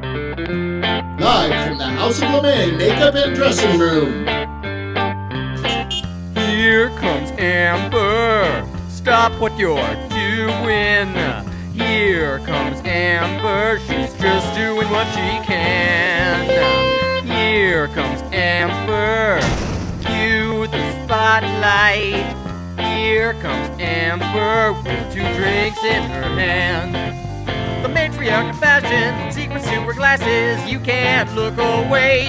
Live from the House of LeMay Makeup and Dressing Room. Here comes Amber. Stop what you're doing. Here comes Amber. She's just doing what she can. Here comes Amber. Cue the spotlight. Here comes Amber with 2 drinks in her hand. The matriarch of fashion, secrets to her glasses, you can't look away.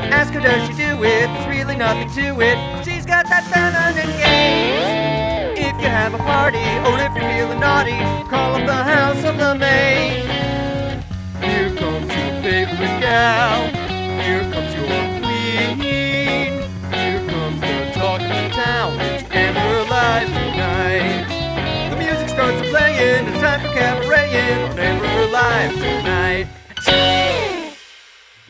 Ask her, does she do it? There's really nothing to it. She's got that feminine gaze. If you have a party, or if you're feeling naughty, call up the House of LeMay. Here comes your favorite gal. Here comes your queen. Here comes the talk of the town. It's Amber Live tonight. The music starts playing. It's time for cabareting on Amber Live tonight.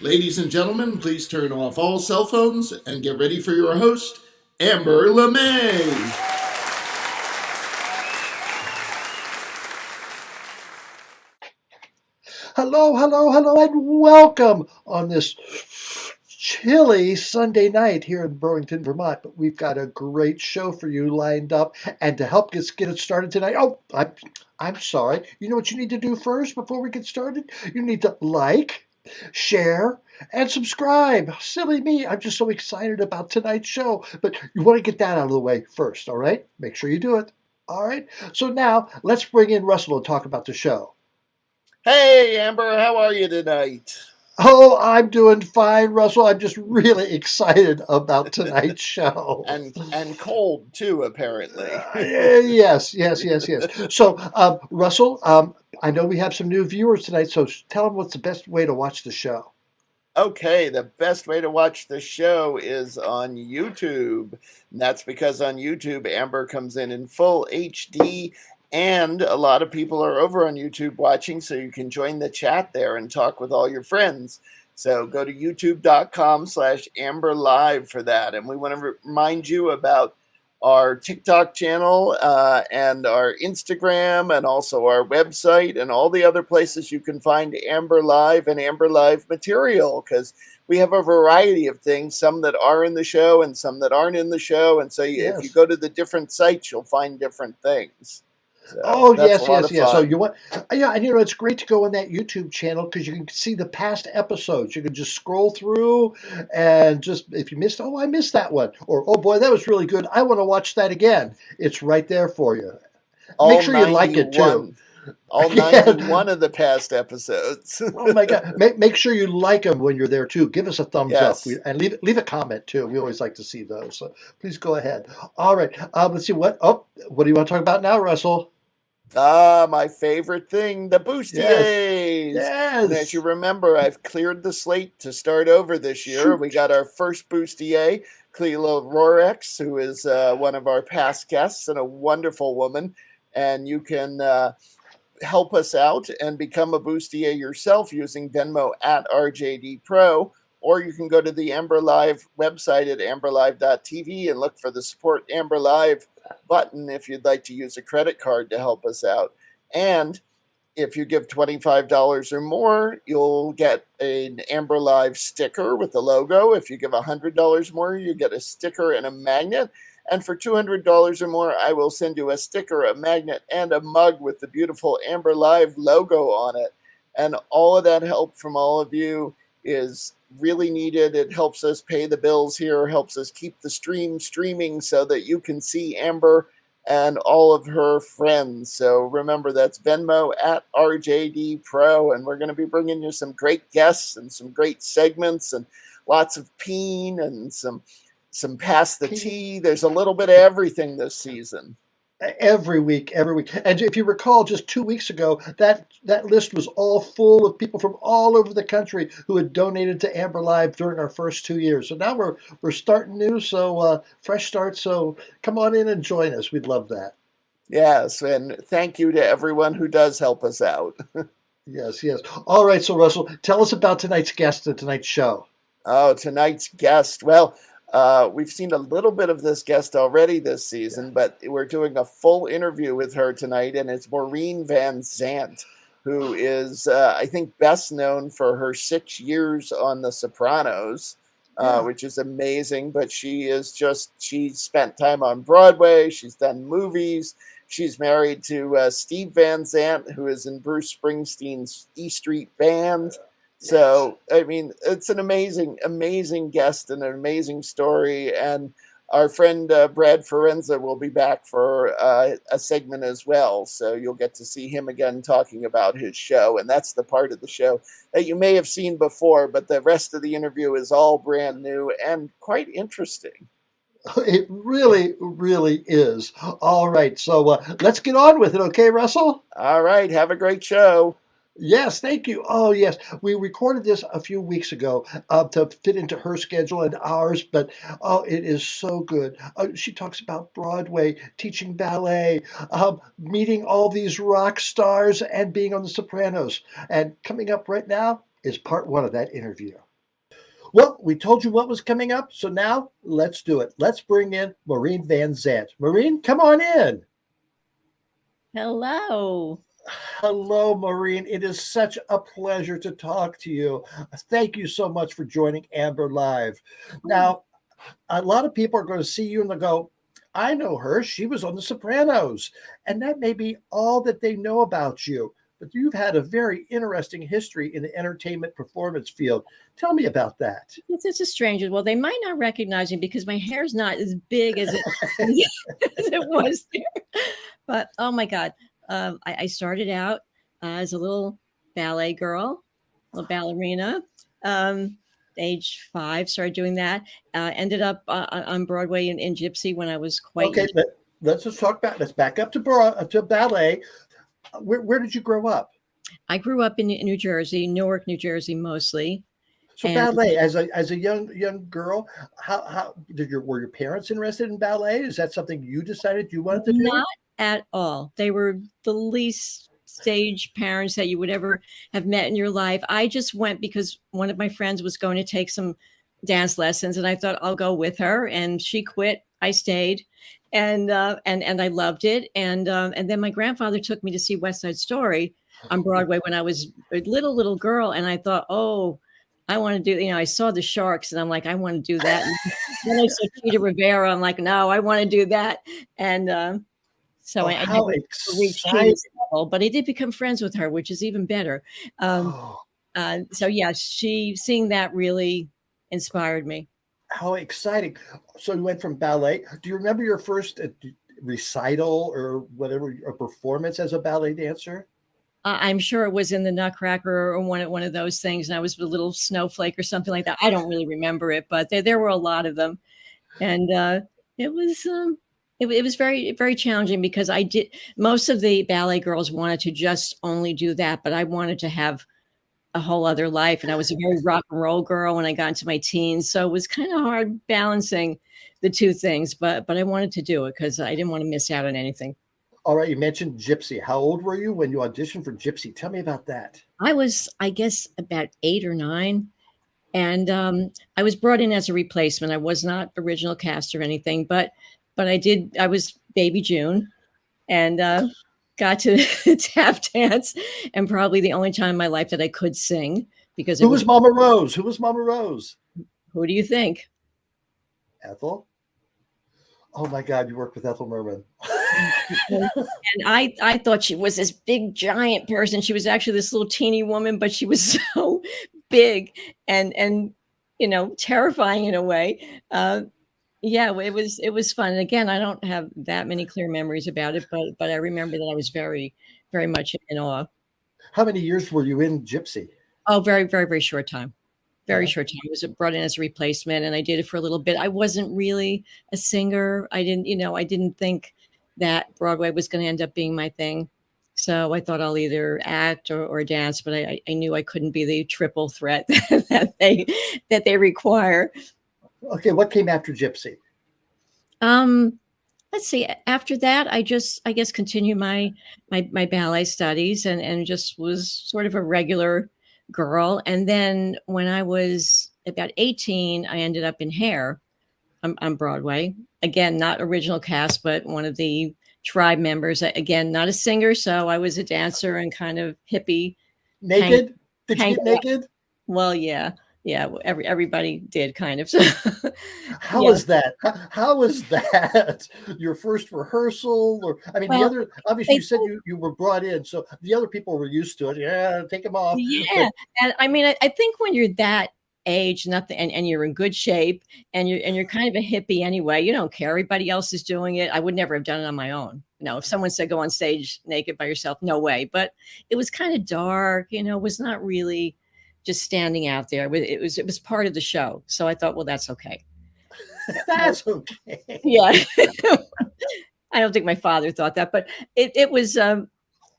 Ladies and gentlemen, please turn off all cell phones and get ready for your host, Amber LeMay. Hello, and welcome on this chilly Sunday night here in Burlington, Vermont. But we've got a great show for you lined up. And to help us get it started tonight, I'm sorry. You know what you need to do first before we get started? You need to like, share, and subscribe. Silly me. I'm just so excited about tonight's show. But you want to get that out of the way first, all right? Make sure you do it. All right? So now let's bring in Russell to talk about the show. Hey, Amber, how are you tonight? Oh, I'm doing fine, Russell. I'm just really excited about tonight's show. And cold, too, apparently. Yes. So, Russell, I know we have some new viewers tonight, so tell them what's the best way to watch the show. Okay, the best way to watch the show is on YouTube. And that's because on YouTube, Amber comes in full HD, and a lot of people are over on YouTube watching, so you can join the chat there and talk with all your friends. So go to youtube.com/AmberLive for that. And we want to remind you about our TikTok channel and our Instagram and also our website and all the other places you can find Amber Live and Amber Live material, because we have a variety of things, some that are in the show and some that aren't in the show. And so if you go to the different sites, you'll find different things. So yes. So you want, and it's great to go on that YouTube channel because you can see the past episodes. You can just scroll through and just, if you missed, I missed that one, or oh boy, that was really good, I want to watch that again. It's right there for you. Make sure you like it too. All 91 of the past episodes. Oh my God! Make sure you like them when you're there too. Give us a thumbs up and leave a comment too. We always like to see those. So please go ahead. All right. Let's see what do you want to talk about now, Russell? My favorite thing, the bustiers. Yes. And as you remember, I've cleared the slate to start over this year. Shoot. We got our first bustier, Cleo Rorex, who is one of our past guests and a wonderful woman. And you can help us out and become a bustier yourself using Venmo at RJDPro. Or you can go to the Amber Live website at amberlive.tv and look for the Support Amber Live button if you'd like to use a credit card to help us out. And if you give $25 or more, you'll get an Amber Live sticker with the logo. If you give $100 more, you get a sticker and a magnet. And for $200 or more, I will send you a sticker, a magnet, and a mug with the beautiful Amber Live logo on it. And all of that help from all of you is really needed. It helps us pay the bills here, helps us keep the stream streaming so that you can see Amber and all of her friends. So remember, that's Venmo at RJDPro, and we're going to be bringing you some great guests and some great segments and lots of Peen and some Pass the Tea. There's a little bit of everything this season. Every week. And if you recall, just 2 weeks ago, that list was all full of people from all over the country who had donated to Amber Live during our first 2 years. So now we're starting new, so fresh start. So come on in and join us. We'd love that. Yes, and thank you to everyone who does help us out. Yes. All right, so Russell, tell us about tonight's guest and tonight's show. Oh, tonight's guest. Well, we've seen a little bit of this guest already this season, but we're doing a full interview with her tonight, and it's Maureen Van Zandt. who is, I think, best known for her 6 years on The Sopranos, which is amazing. But she's spent time on Broadway. She's done movies. She's married to Steve Van Zandt, who is in Bruce Springsteen's E Street Band. So, I mean, it's an amazing, amazing guest and an amazing story. And our friend Brad Forenza will be back for a segment as well. So you'll get to see him again talking about his show. And that's the part of the show that you may have seen before, but the rest of the interview is all brand new and quite interesting. It really, really is. All right. So let's get on with it. Okay, Russell? All right. Have a great show. Yes, thank you. Oh, yes. We recorded this a few weeks ago to fit into her schedule and ours, but oh, it is so good. She talks about Broadway, teaching ballet, meeting all these rock stars, and being on The Sopranos. And coming up right now is part one of that interview. Well, we told you what was coming up, so now let's do it. Let's bring in Maureen Van Zandt. Maureen, come on in. Hello. Hello, Maureen. It is such a pleasure to talk to you. Thank you so much for joining Amber Live. Now, a lot of people are going to see you and they'll go, I know her. She was on The Sopranos. And that may be all that they know about you. But you've had a very interesting history in the entertainment performance field. Tell me about that. It's a strange. Well, they might not recognize me because my hair's not as big as it, as it was there. But, oh, my God. I started out as a little ballet girl, a little ballerina. Age 5, started doing that. Ended up on Broadway in Gypsy when I was quite okay. Let's just talk about. Let's back up to ballet. Where did you grow up? I grew up in New Jersey, Newark, New Jersey, mostly. So ballet as a young girl, how were your parents interested in ballet? Is that something you decided you wanted to do? Not at all. They were the least stage parents that you would ever have met in your life. I just went because one of my friends was going to take some dance lessons, and I thought I'll go with her. And she quit. I stayed, and I loved it. And then my grandfather took me to see West Side Story on Broadway when I was a little girl, and I thought, oh, I want to do. I saw the sharks, and I'm like, I want to do that. And then I saw Tita Rivera. I'm like, no, I want to do that. And so I never reached Tita's level, but I did become friends with her, which is even better. So yeah, seeing that really inspired me. How exciting. So you went from ballet. Do you remember your first recital or whatever, a performance as a ballet dancer? I'm sure it was in the Nutcracker or one of those things. And I was a little snowflake or something like that. I don't really remember it, but there were a lot of them. And it was very, very challenging because most of the ballet girls wanted to just only do that, but I wanted to have a whole other life. And I was a very rock and roll girl when I got into my teens. So it was kind of hard balancing the two things, but I wanted to do it because I didn't want to miss out on anything. All right. You mentioned Gypsy. How old were you when you auditioned for Gypsy? Tell me about that. I was, I guess, about 8 or 9. And I was brought in as a replacement. I was not original cast or anything, but I was Baby June and got to tap dance, and probably the only time in my life that I could sing because Who was Mama Rose? Who was Mama Rose? Who do you think? Ethel? Oh my God, you worked with Ethel Merman. And I thought she was this big giant person. She was actually this little teeny woman, but she was so big and terrifying in a way. Yeah, it was fun. And again, I don't have that many clear memories about it, but I remember that I was very, very much in awe. How many years were you in Gypsy? Oh, very, very, very short time. Very short time. I was brought in as a replacement, and I did it for a little bit. I wasn't really a singer. I didn't think that Broadway was going to end up being my thing. So I thought I'll either act or dance, but I knew I couldn't be the triple threat that they require. Okay, what came after Gypsy? Let's see. After that, I guess continued my ballet studies and just was sort of a regular girl. And then when I was about 18, I ended up in Hair on Broadway. Again, not original cast, but one of the tribe members. Again, not a singer, so I was a dancer and kind of hippie. Naked? Did you hang get naked? Well, yeah. Everybody did kind of. How Yeah. was that? How was that? Your first rehearsal? Or I mean, the Well, other obviously you said you were brought in, so the other people were used to it. Yeah, take them off. yeah, But and I mean, I think when you're that age, nothing, and you're in good shape, and you're kind of a hippie anyway, you don't care. Everybody else is doing it. I would never have done it on my own. No, if someone said go on stage naked by yourself, no way. But it was kind of dark, it was not really just standing out there. It was part of the show. So I thought, well, that's okay. that's okay. Yeah. I don't think my father thought that, but it was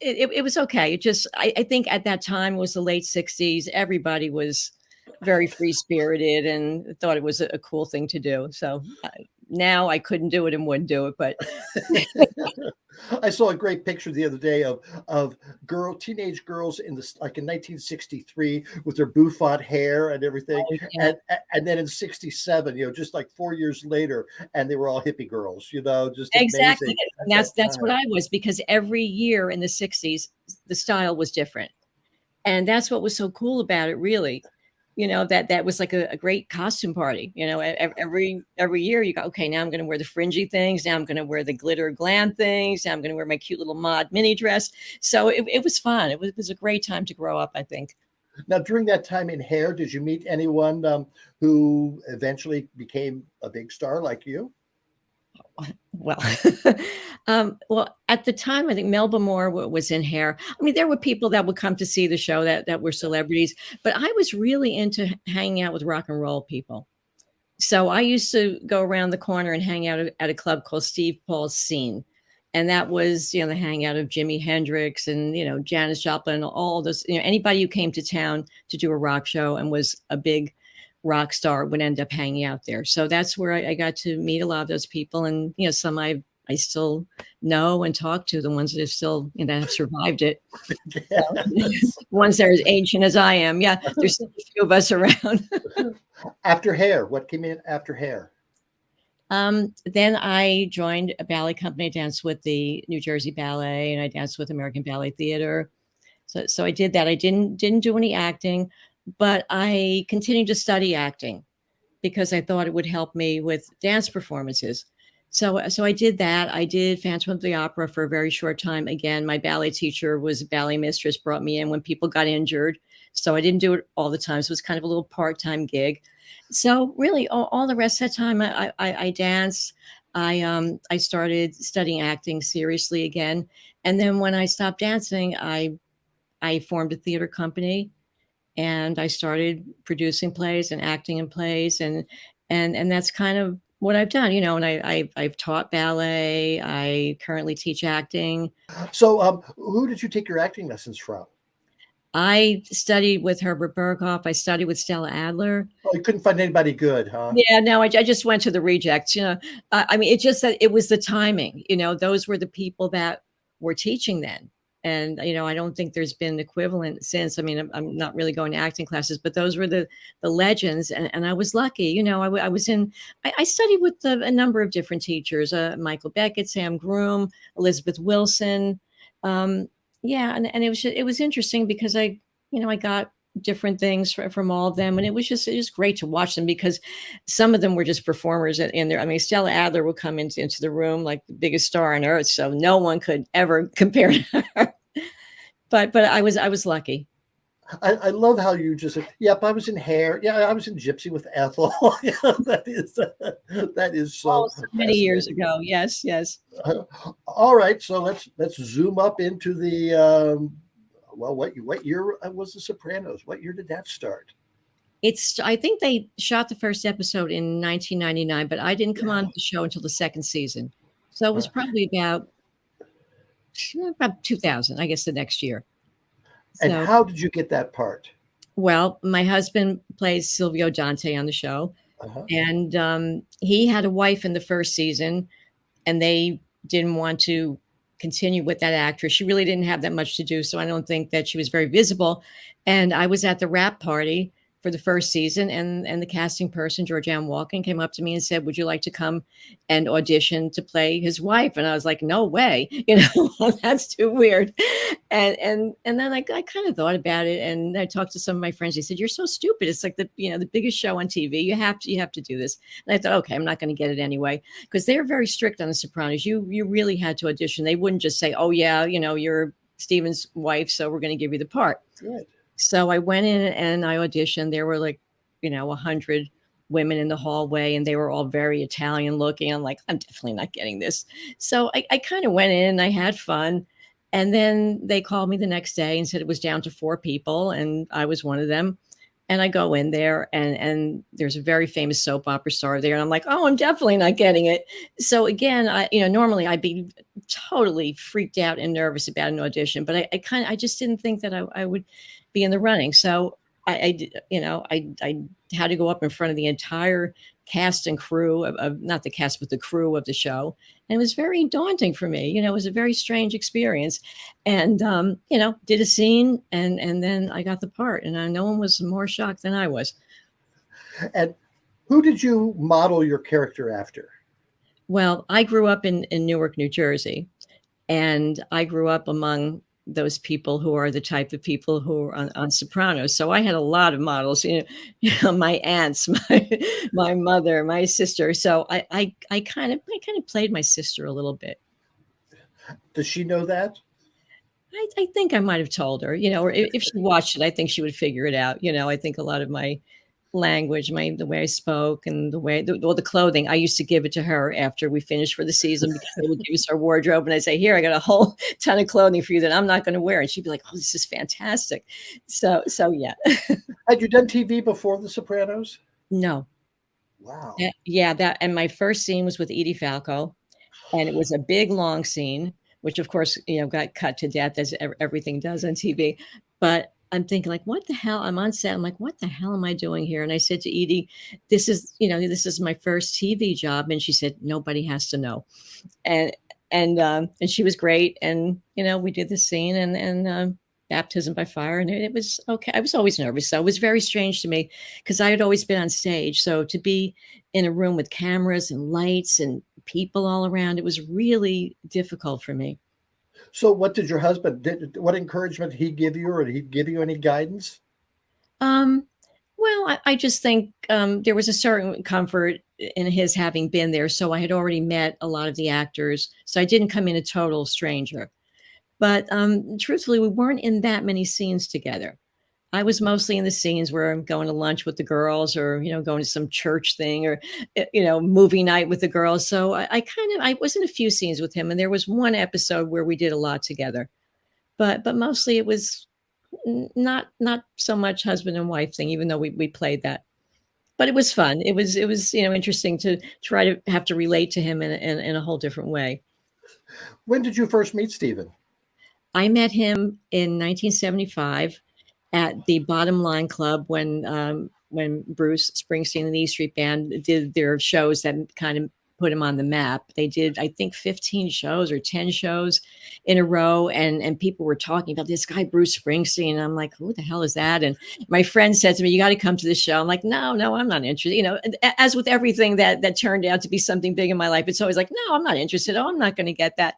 it was okay. It just I think at that time it was the late 60s. Everybody was very free spirited and thought it was a cool thing to do. So now I couldn't do it and wouldn't do it, but I saw a great picture the other day of teenage girls in this, like in 1963, with their bouffant hair and everything, yeah. and then in 67, just like 4 years later, and they were all hippie girls, just Exactly. amazing. And that's what I was, because every year in the 60s the style was different. And that's what was so cool about it, really. That was like a great costume party. Every year you go, okay, now I'm going to wear the fringy things. Now I'm going to wear the glitter glam things. Now I'm going to wear my cute little mod mini dress. So it was fun. It was a great time to grow up, I think. Now, during that time in hair, did you meet anyone who eventually became a big star like you? Well, well, at the time, I think Melba Moore was in hair. I mean, there were people that would come to see the show that were celebrities, but I was really into hanging out with rock and roll people. So I used to go around the corner and hang out at a club called Steve Paul's Scene. And that was, the hangout of Jimi Hendrix and, Janis Joplin, all those, anybody who came to town to do a rock show and was a big rock star would end up hanging out there. So that's where I got to meet a lot of those people. And, some I still know and talk to, the ones that have still, that have survived it. Yes. Ones that are as ancient as I am. Yeah, there's still a few of us around. After hair, what came in after hair? Then I joined a ballet company. I danced with the New Jersey Ballet, and I danced with American Ballet Theater. So I did that. I didn't do any acting, but I continued to study acting because I thought it would help me with dance performances. So I did that. I did Phantom of the Opera for a very short time. Again, my ballet teacher was a ballet mistress, brought me in when people got injured. So I didn't do it all the time. So it was kind of a little part-time gig. So really all the rest of the time I danced. I started studying acting seriously again. And then when I stopped dancing, I formed a theater company, and I started producing plays and acting in plays, and that's kind of what I've done, and I've taught ballet. I currently teach acting. So who did you take your acting lessons from? I studied with Herbert Berghoff. I studied with Stella Adler. Oh, you couldn't find anybody good, huh? Yeah, no, I just went to the rejects. I mean, it's just that it was the timing. Those were the people that were teaching then. And, I don't think there's been an equivalent since. I mean, I'm not really going to acting classes, but those were the legends. And I was lucky. I studied with a number of different teachers, Michael Beckett, Sam Groom, Elizabeth Wilson. Yeah. And it was interesting because I got different things from all of them. And it was just great to watch them, because some of them were just performers in there. I mean, Stella Adler would come into the room like the biggest star on earth. So no one could ever compare to her. But I was lucky. I love how you just said, yep, I was in hair. Yeah, I was in Gypsy with Ethel. Yeah, that is so many years ago. Yes. All right. So let's zoom up into the well, what year was The Sopranos? What year did that start? I think they shot the first episode in 1999, but I didn't come on the show until the second season. So it was probably about 2000, I guess, the next year. And how did you get that part? Well, my husband plays Silvio Dante on the show. And he had a wife in the first season, and they didn't want to continue with that actress. She really didn't have that much to do, so I don't think that she was very visible. And I was at the wrap party for the first season, and the casting person, Georgianne Walken, came up to me and said, "Would you like to come and audition to play his wife?" And I was like, "No way, that's too weird." And then I kind of thought about it, and I talked to some of my friends. They said, "You're so stupid. It's like the biggest show on TV. You have to do this." And I thought, okay, I'm not going to get it anyway, because they're very strict on The Sopranos. You really had to audition. They wouldn't just say, "Oh yeah, you're Steven's wife, so we're going to give you the part." Good. So I went in and I auditioned. There were like, 100 women in the hallway, and they were all very Italian looking. I'm like, I'm definitely not getting this. So I kind of went in and I had fun. And then they called me the next day and said it was down to 4 people, and I was one of them. And I go in there, and there's a very famous soap opera star there. And I'm like, oh, I'm definitely not getting it. So again, normally I'd be totally freaked out and nervous about an audition, but I just didn't think that I would be in the running. So I had to go up in front of the entire cast and crew of not the cast, but the crew of the show. And it was very daunting for me. It was a very strange experience. And, did a scene, and then I got the part, and no one was more shocked than I was. And who did you model your character after? Well, I grew up in Newark, New Jersey, and I grew up among those people who are the type of people who are on Sopranos. So I had a lot of models, my aunts, my mother, my sister. So I kind of played my sister a little bit. Does she know that? I think I might have told her, or if she watched it, I think she would figure it out. I think a lot of my language, the way I spoke, and the clothing, I used to give it to her after we finished for the season, because they would give us our wardrobe, and I'd say, "Here, I got a whole ton of clothing for you that I'm not going to wear," and she'd be like, "Oh, this is fantastic." So yeah. Had you done TV before The Sopranos? No. Wow. That, and my first scene was with Edie Falco, and it was a big long scene, which of course got cut to death, as everything does on TV. But I'm thinking, like, what the hell? I'm on set. I'm like, what the hell am I doing here? And I said to Edie, this is my first TV job. And she said, nobody has to know. And she was great. And, we did the scene, and baptism by fire. And it was okay. I was always nervous. So it was very strange to me, because I had always been on stage. So to be in a room with cameras and lights and people all around, it was really difficult for me. So what did your husband, what encouragement did he give you, or did he give you any guidance? Well, I just think there was a certain comfort in his having been there. So I had already met a lot of the actors. So I didn't come in a total stranger. But truthfully, we weren't in that many scenes together. I was mostly in the scenes where I'm going to lunch with the girls, or, going to some church thing, or, movie night with the girls. So I was in a few scenes with him. And there was one episode where we did a lot together, but mostly it was not so much husband and wife thing, even though we played that. But it was fun. It was interesting to try to have to relate to him in a whole different way. When did you first meet Steven? I met him in 1975 at the Bottom Line Club, when Bruce Springsteen and the E Street Band did their shows that kind of put him on the map. They did, I think, 15 shows or 10 shows in a row, and people were talking about this guy, Bruce Springsteen. And I'm like, who the hell is that? And my friend said to me, you got to come to the show. I'm like, no, I'm not interested. As with everything that turned out to be something big in my life, it's always like, no, I'm not interested. Oh, I'm not going to get that.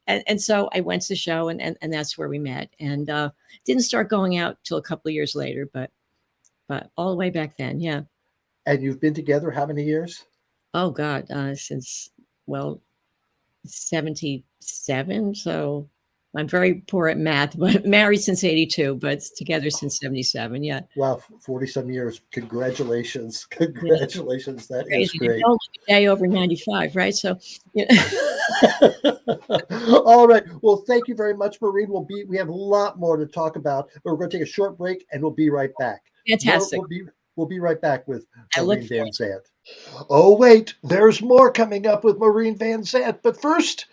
And so I went to the show, and that's where we met. And didn't start going out till a couple of years later, but all the way back then, yeah. And you've been together how many years? Oh God, since 77. So I'm very poor at math, but married since 82, but together since 77. Yeah. Wow, 40-some years. Congratulations. Congratulations. Yeah. That is great. A day over 95, right? So yeah. All right. Well, thank you very much, Maureen. We have a lot more to talk about, but we're going to take a short break, and we'll be right back. Fantastic. We'll be right back with Maureen Van Zandt. Oh, wait, there's more coming up with Maureen Van Zandt. But first,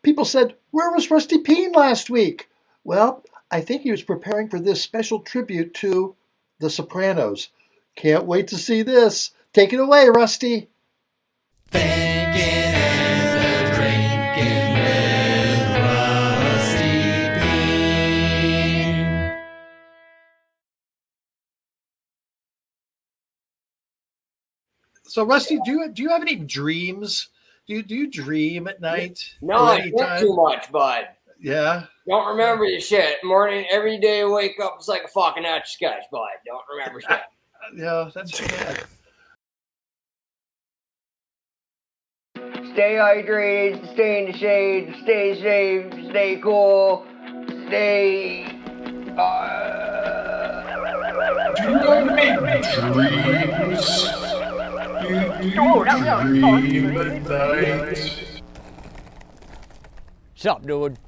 people said, where was Rusty Peen last week? Well, I think he was preparing for this special tribute to The Sopranos. Can't wait to see this. Take it away, Rusty. So Rusty, do you have any dreams? Do you dream at night? No, I drink too much, bud. Yeah. Don't remember your shit. Morning, every day I wake up, it's like a fucking etch sketch, bud. Don't remember shit. Yeah, that's too bad. Stay hydrated, stay in the shade, stay safe, stay cool, stay. Do you have any dreams? Do you dream at night? Sup, dude?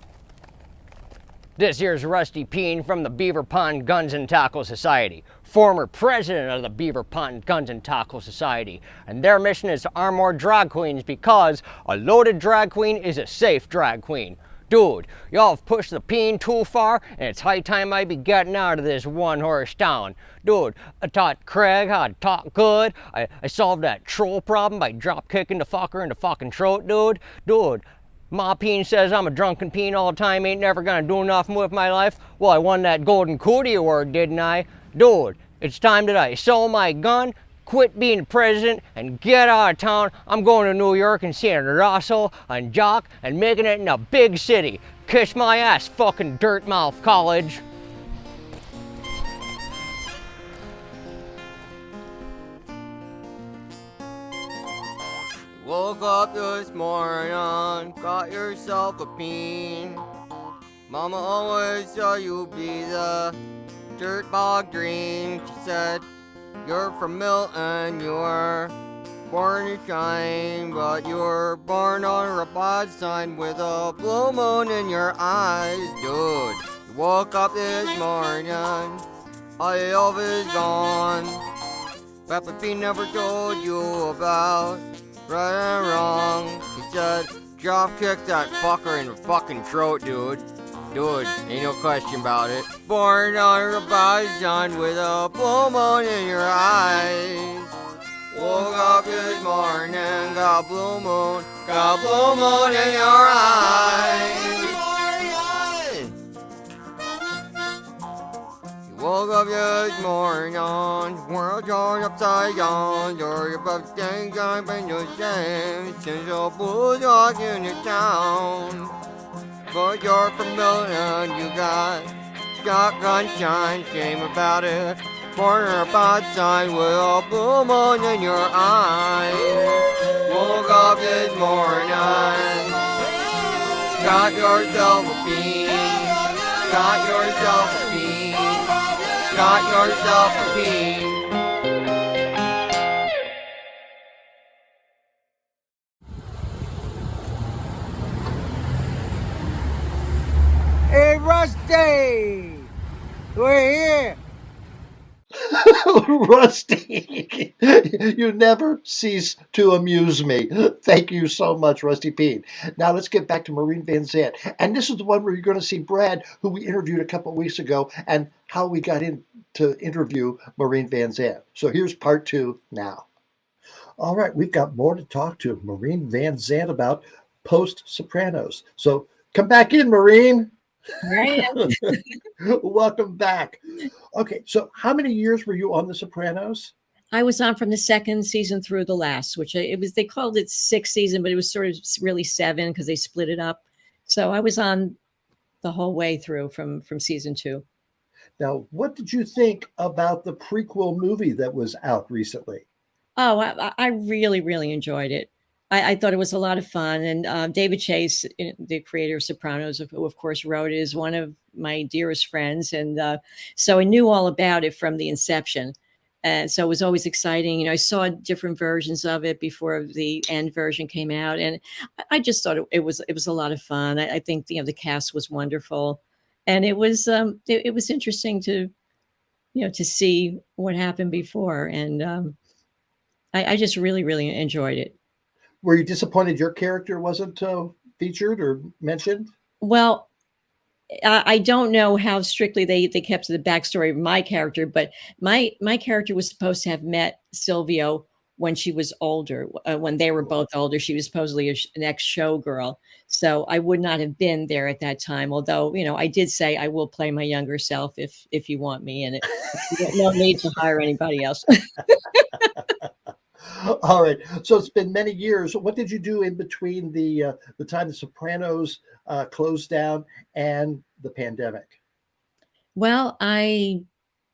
This here's Rusty Peen from the Beaver Pond Guns and Tackle Society, former president of the Beaver Pond Guns and Tackle Society, and their mission is to arm more drag queens because a loaded drag queen is a safe drag queen. Dude, y'all have pushed the Peen too far, and it's high time I be getting out of this one-horse town. Dude, I taught Craig how to talk good. I solved that troll problem by drop-kicking the fucker in the fucking throat, dude. Dude, Ma Peen says I'm a drunken peen all the time, ain't never gonna do nothing with my life. Well, I won that Golden Cootie Award, didn't I? Dude, it's time that I sell my gun, quit being president, and get out of town. I'm going to New York and seeing Russell and Jock and making it in a big city. Kiss my ass, fucking dirtmouth college. Woke up this morning, got yourself a peen. Mama always said you'd be the dirtbag dream. She said, you're from Milton, you were born to shine, but you were born on a bad sign with a blue moon in your eyes. Dude, you woke up this morning, all your love is gone. Papa P never told you about right and wrong. He said, drop kick that fucker in the fucking throat, dude. Dude, ain't no question about it. Born on a bad sun with a blue moon in your eyes. Woke up this morning, got blue moon in your eyes. Woke up this morning, world turned upside down. You're about to take up in your shame. Since your bulldog in your town. But you're from Milton, you got shotgun shine. Shame about it. Corner bad sign with a blue moon in your eyes. Woke up this morning, got yourself a peen. Got yourself a peen. Got yourself a peen. Hey, Rusty! We're here! Rusty, you never cease to amuse me. Thank you so much, Rusty Peen. Now let's get back to Maureen Van Zandt. And this is the one where you're going to see Brad, who we interviewed a couple of weeks ago, and how we got in to interview Maureen Van Zandt. So here's part 2 now. All right, we've got more to talk to Maureen Van Zandt about post-Sopranos. So come back in, Maureen. Right. Welcome back. Okay, so how many years were you on The Sopranos? I was on from the second season through the last, which it was, they called it 6th season, but it was sort of really 7 because they split it up. So I was on the whole way through from season 2. Now, what did you think about the prequel movie that was out recently? Oh, I really, really enjoyed it. I thought it was a lot of fun. And David Chase, the creator of Sopranos, who of course wrote it, is one of my dearest friends. And so I knew all about it from the inception. And so it was always exciting. You know, I saw different versions of it before the end version came out. And I just thought it was a lot of fun. I think, the cast was wonderful. And it was interesting to, to see what happened before. And I just really, really enjoyed it. Were you disappointed your character wasn't featured or mentioned? Well, I don't know how strictly they kept to the backstory of my character, but my character was supposed to have met Silvio when she was older, when they were both older. She was supposedly an ex-showgirl. So I would not have been there at that time. Although, I did say I will play my younger self if you want me in it. No need to hire anybody else. All right. So it's been many years. What did you do in between the time the Sopranos closed down and the pandemic? Well, I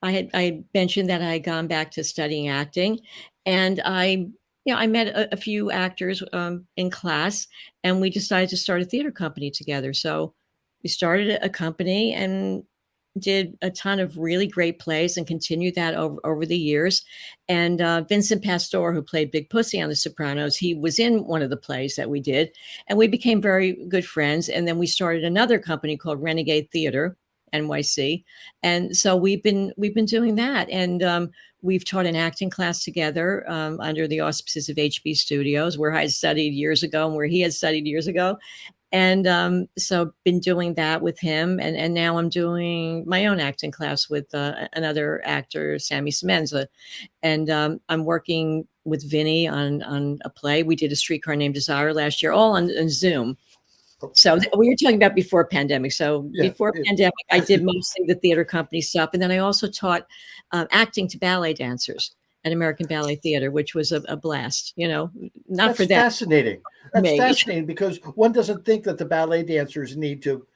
had mentioned that I had gone back to studying acting, and I met a few actors in class, and we decided to start a theater company together. So we started a company and did a ton of really great plays and continued that over the years. And Vincent Pastore, who played Big Pussy on The Sopranos, he was in one of the plays that we did, and we became very good friends. And then we started another company called Renegade Theater, NYC, and so we've been doing that, and we've taught an acting class together under the auspices of HB Studios, where I studied years ago and where he had studied years ago. And so been doing that with him, and now I'm doing my own acting class with another actor, Sammy Semenza, and I'm working with Vinny on a play. We did A Streetcar Named Desire last year, all on Zoom. So we were talking about before pandemic. So before pandemic, I did mostly the theater company stuff, and then I also taught acting to ballet dancers at American Ballet Theater, which was a blast. Not That's for them. fascinating. That's Me. fascinating because one doesn't think that the ballet dancers need to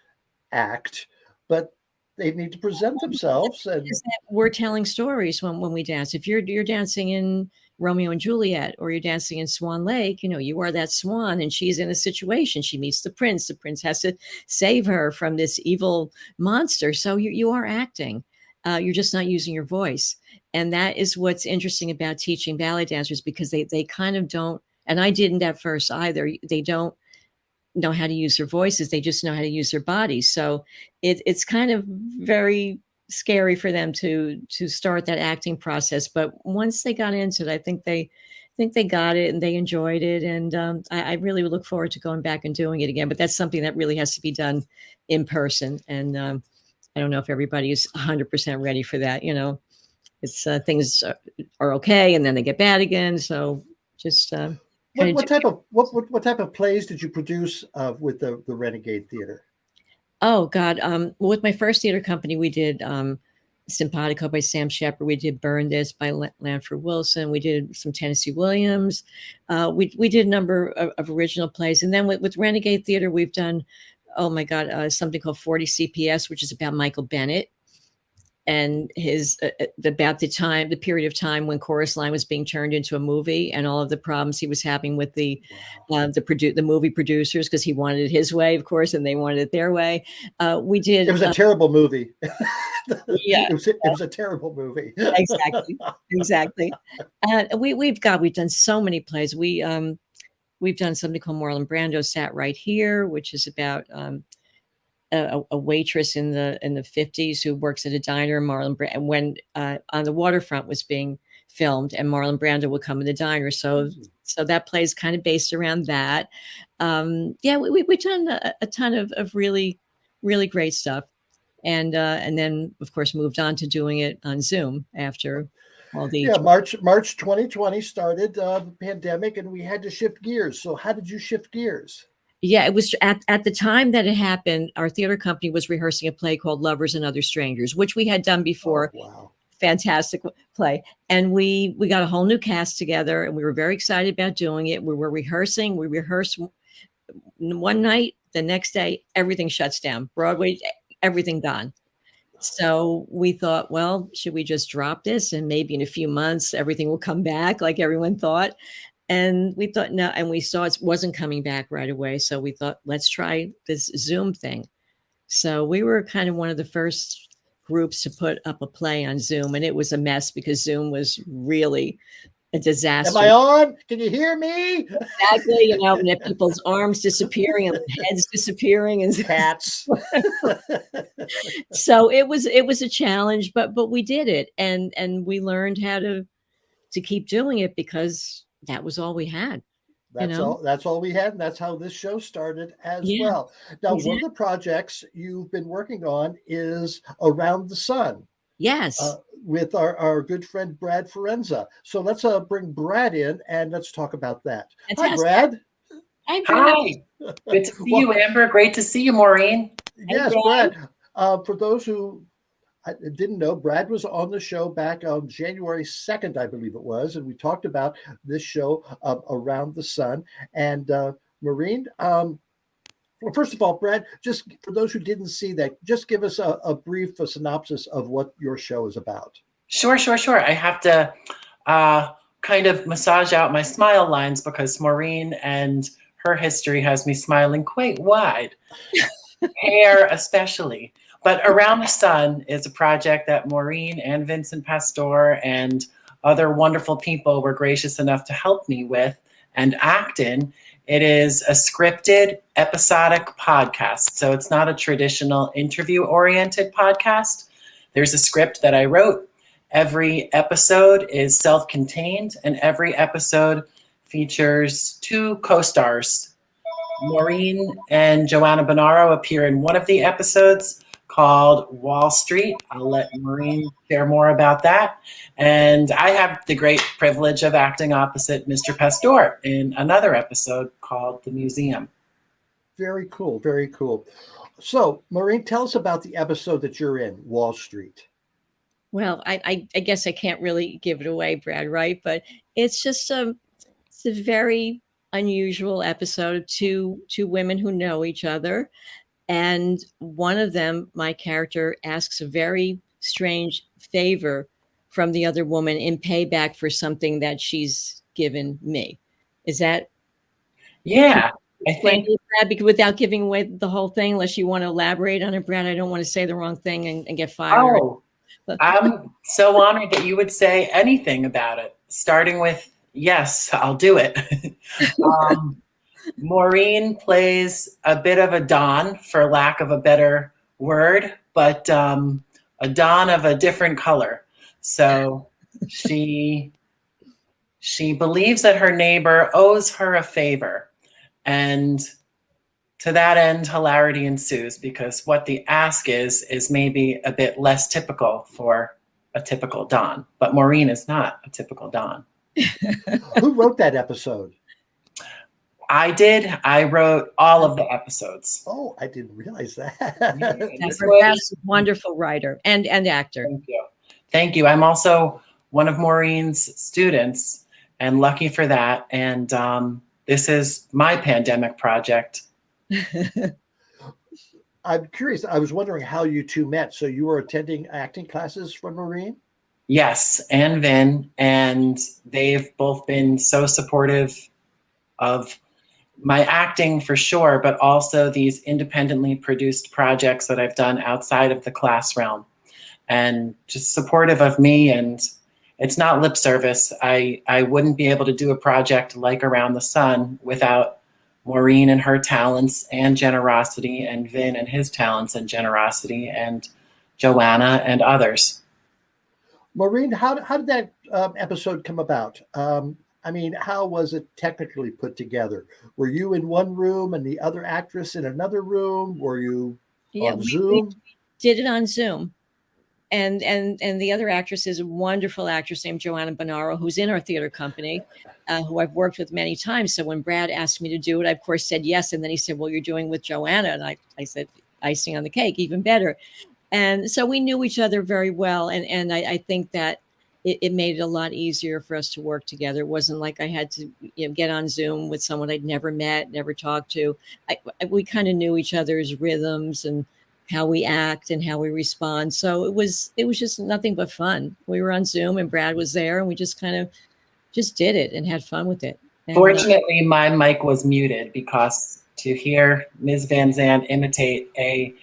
act, but they need to present themselves. And Is that we're telling stories when we dance. If you're dancing in Romeo and Juliet, or you're dancing in Swan Lake, you are that swan, and she's in a situation. She meets the prince. The prince has to save her from this evil monster. So you are acting. You're just not using your voice. And that is what's interesting about teaching ballet dancers, because they kind of don't, and I didn't at first either. They don't know how to use their voices. They just know how to use their bodies. So it's kind of very scary for them to start that acting process. But once they got into it, I think they got it and they enjoyed it. And I really look forward to going back and doing it again. But that's something that really has to be done in person. And I don't know if everybody is 100% ready for that. It's things are okay, and then they get bad again. So just what type of plays did you produce with the Renegade Theater? Oh God. With my first theater company, we did Simpatico by Sam Shepard. We did Burn This by Lanford Wilson. We did some Tennessee Williams. We did a number of original plays. And then with Renegade Theater, we've done, oh my God, something called 40 CPS, which is about Michael Bennett and his about the period of time when Chorus Line was being turned into a movie, and all of the problems he was having with the movie producers, because he wanted it his way, of course, and they wanted it their way. We did. It was a terrible movie. Yeah, it was a terrible movie. Exactly. We've done so many plays. We've done something called Marlon Brando Sat Right Here, which is about a waitress in the 50s who works at a diner. When On the Waterfront was being filmed, and Marlon Brando would come in the diner. So that play is kind of based around that. We've done a ton of really, really great stuff. And then, of course, moved on to doing it on Zoom after all the March 2020 started the pandemic, and we had to shift gears. So how did you shift gears? Yeah, it was at the time that it happened. Our theater company was rehearsing a play called Lovers and Other Strangers, which we had done before. Oh, wow. Fantastic play. And we got a whole new cast together, and we were very excited about doing it. We were rehearsing. We rehearsed one night. The next day, everything shuts down. Broadway, everything gone. So we thought, well, should we just drop this, and maybe in a few months everything will come back like everyone thought? And we thought, no, and we saw it wasn't coming back right away. So we thought, let's try this Zoom thing. So we were kind of one of the first groups to put up a play on Zoom, and it was a mess because Zoom was really a disaster. Am I on? Can you hear me? Exactly. And people's arms disappearing and heads disappearing and cats. So it was a challenge, but we did it, and we learned how to keep doing it, because that was all we had. That's all we had, and that's how this show started as well. Now, exactly. One of the projects you've been working on is Around the Sun. Yes. With our good friend Brad Forenza. So let's bring Brad in and let's talk about that. Fantastic. Hi, Brad. Hi, Brad. Hi. Good to see you, Amber. Great to see you, Maureen. Yes, Brad. For those who I didn't know Brad was on the show back on January 2nd, I believe it was, and we talked about this show, Around the Sun. And Maureen, well, first of all, Brad, just for those who didn't see that, just give us a brief synopsis of what your show is about. Sure. I have to kind of massage out my smile lines because Maureen and her history has me smiling quite wide, hair especially. But Around the Sun is a project that Maureen and Vincent Pastore and other wonderful people were gracious enough to help me with and act in. It is a scripted episodic podcast. So it's not a traditional interview-oriented podcast. There's a script that I wrote. Every episode is self-contained, and every episode features two co-stars. Maureen and Joanna Bonaro appear in one of the episodes called Wall Street. I'll let Maureen share more about that. And I have the great privilege of acting opposite Mr. Pastore in another episode called The Museum. Very cool, very cool. So, Maureen, tell us about the episode that you're in, Wall Street. Well, I guess I can't really give it away, Brad, right? But it's just it's a very unusual episode of two women who know each other. And one of them, my character, asks a very strange favor from the other woman in payback for something that she's given me. Is that? Yeah, I think that, because without giving away the whole thing, unless you want to elaborate on it, Brad, I don't want to say the wrong thing and get fired. Oh, I'm so honored that you would say anything about it, starting with, yes, I'll do it. Maureen plays a bit of a Don, for lack of a better word, but a Don of a different color. So she believes that her neighbor owes her a favor. And to that end, hilarity ensues because what the ask is maybe a bit less typical for a typical Don. But Maureen is not a typical Don. Who wrote that episode? I did. I wrote all of the episodes. Oh, I didn't realize that. That's a wonderful writer and actor. Thank you. Thank you. I'm also one of Maureen's students and lucky for that. And this is my pandemic project. I'm curious. I was wondering how you two met. So you were attending acting classes from Maureen? Yes, and Vin. And they've both been so supportive of my acting for sure, but also these independently produced projects that I've done outside of the class realm, and just supportive of me. And it's not lip service. I wouldn't be able to do a project like Around the Sun without Maureen and her talents and generosity, and Vin and his talents and generosity, and Joanna and others. Maureen, how did that episode come about? I mean, how was it technically put together? Were you in one room and the other actress in another room? Were you on Zoom? We did it on Zoom. And the other actress is a wonderful actress named Joanna Bonaro, who's in our theater company, who I've worked with many times. So when Brad asked me to do it, I, of course, said yes. And then he said, well, you're doing with Joanna. And I said, icing on the cake, even better. And so we knew each other very well. And I think that it made it a lot easier for us to work together. It wasn't like I had to get on Zoom with someone I'd never met, never talked to. We kind of knew each other's rhythms and how we act and how we respond. So it was just nothing but fun. We were on Zoom and Brad was there and we just kind of just did it and had fun with it. And, fortunately, my mic was muted because to hear Ms. Van Zandt imitate a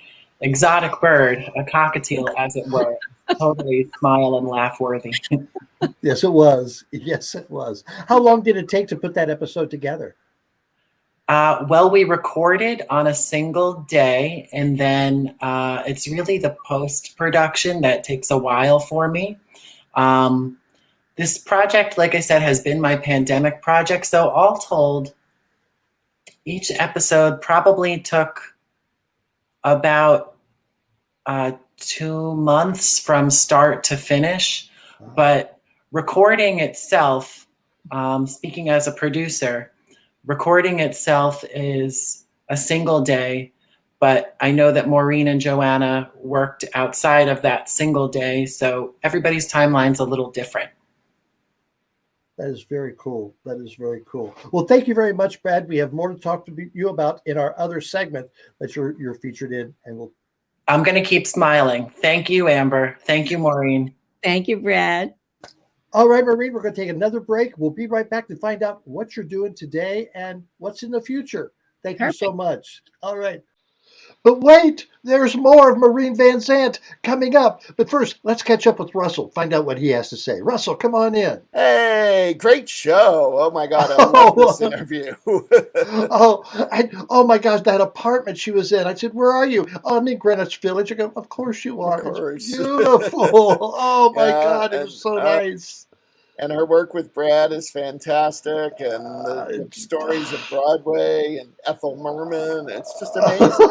exotic bird, a cockatiel as it were, totally smile and laugh worthy. Yes, it was. Yes, it was. How long did it take to put that episode together? Well, we recorded on a single day, and then it's really the post-production that takes a while for me. This project, like I said, has been my pandemic project. So all told, each episode probably took about 2 months from start to finish. But recording itself, speaking as a producer, recording itself is a single day, but I know that Maureen and Joanna worked outside of that single day, so everybody's timeline's a little different. That is very cool. That is very cool. Well, thank you very much, Brad. We have more to talk to you about in our other segment that you're featured in, and I'm going to keep smiling. Thank you, Amber. Thank you, Maureen. Thank you, Brad. All right, Maureen, we're going to take another break. We'll be right back to find out what you're doing today and what's in the future. Thank you so much. All right. But wait, there's more of Maureen Van Zandt coming up. But first, let's catch up with Russell, find out what he has to say. Russell, come on in. Hey, great show. Oh, my God. I love this interview. Oh, my gosh, that apartment she was in. I said, where are you? Oh, I'm in Greenwich Village. I go, of course you are. Of course. It's beautiful. Oh, my God, it was so nice. And her work with Brad is fantastic. And the stories of Broadway and Ethel Merman. It's just amazing.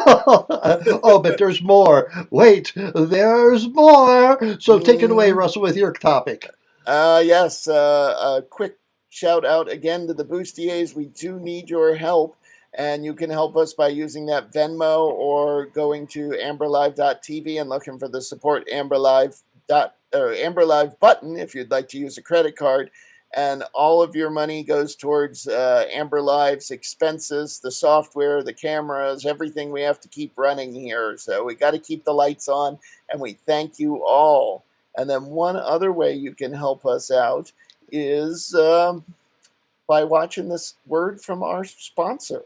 Oh, but there's more. Wait, there's more. So take it away, Russell, with your topic. Yes, a quick shout out again to the Bustiers. We do need your help. And you can help us by using that Venmo or going to amberlive.tv and looking for the support Amberlive button if you'd like to use a credit card. And all of your money goes towards Amber Live's expenses, the software, the cameras, everything we have to keep running here. So we got to keep the lights on, and we thank you all. And then one other way you can help us out is by watching this word from our sponsor.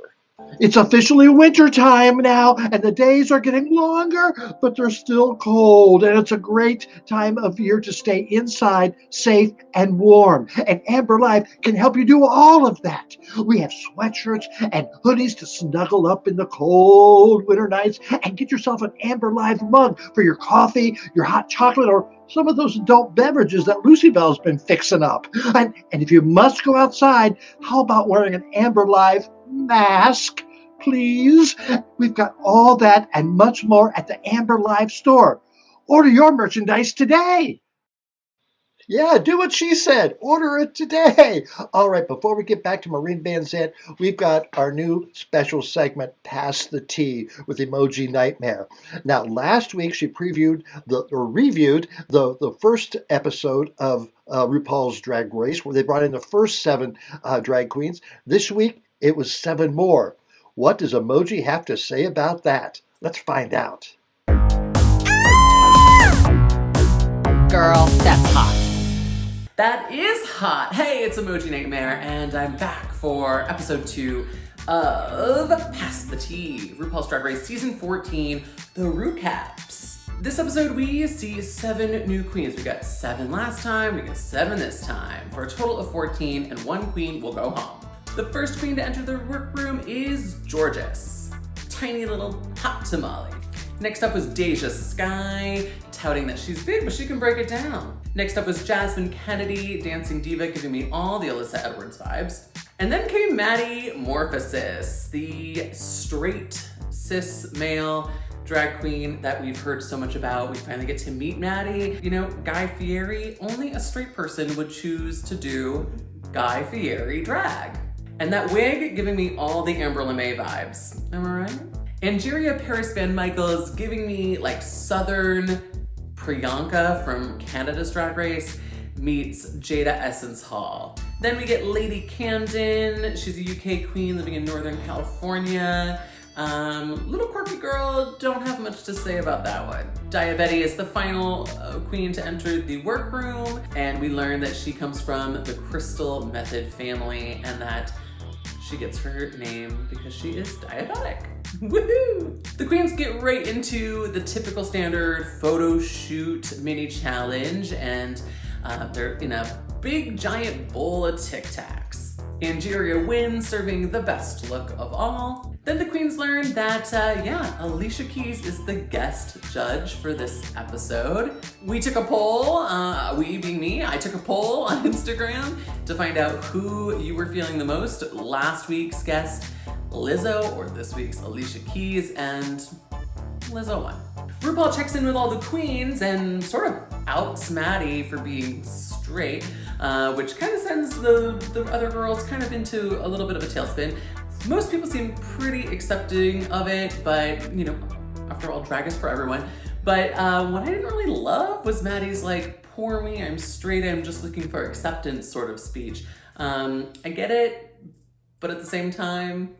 It's officially winter time now, and the days are getting longer, but they're still cold, and it's a great time of year to stay inside, safe, and warm. And Amber Live can help you do all of that. We have sweatshirts and hoodies to snuggle up in the cold winter nights, and get yourself an Amber Live mug for your coffee, your hot chocolate, or some of those adult beverages that Lucy Bell's been fixing up. And if you must go outside, how about wearing an Amber Live mask, please? We've got all that and much more at the Amber Live store. Order your merchandise today. Yeah, do what she said. Order it today. All right, before we get back to Maureen Van Zandt, we've got our new special segment, Pass the Tea, with Emoji Nightmare. Now, last week she reviewed the first episode of RuPaul's Drag Race, where they brought in the first 7 drag queens. This week, it was 7 more. What does Emoji have to say about that? Let's find out. Girl, that's hot. That is hot. Hey, it's Emoji Nightmare, and I'm back for episode 2 of Pass the Tea, RuPaul's Drag Race Season 14, The Recaps. This episode, we see 7 new queens. We got 7 last time, we get 7 this time, for a total of 14, and 1 queen will go home. The first queen to enter the workroom is Georges, tiny little hot tamale. Next up was Deja Sky, touting that she's big, but she can break it down. Next up was Jasmine Kennedy, dancing diva, giving me all the Alyssa Edwards vibes. And then came Maddie Morphosis, the straight cis male drag queen that we've heard so much about. We finally get to meet Maddie. You know, Guy Fieri, only a straight person would choose to do Guy Fieri drag. And that wig giving me all the Amber LeMay vibes. Am I right? Angeria Paris Van Michaels giving me like Southern Priyanka from Canada's Drag Race meets Jada Essence Hall. Then we get Lady Camden. She's a UK queen living in Northern California. Little quirky girl, don't have much to say about that one. Diabetti is the final queen to enter the workroom, and we learn that she comes from the Crystal Method family and that she gets her name because she is diabetic. Woohoo! The queens get right into the typical standard photo shoot mini challenge, and they're in a big giant bowl of Tic Tacs. Angeria wins, serving the best look of all. Then the queens learn that, Alicia Keys is the guest judge for this episode. We took a poll, we being me, I took a poll on Instagram to find out who you were feeling the most. Last week's guest, Lizzo, or this week's Alicia Keys, and Lizzo won. RuPaul checks in with all the queens and sort of outs Maddie for being straight, which kind of sends the other girls kind of into a little bit of a tailspin. Most people seem pretty accepting of it, but you know, after all, drag is for everyone. But what I didn't really love was Maddie's like, poor me, I'm straight, I'm just looking for acceptance sort of speech. I get it, but at the same time,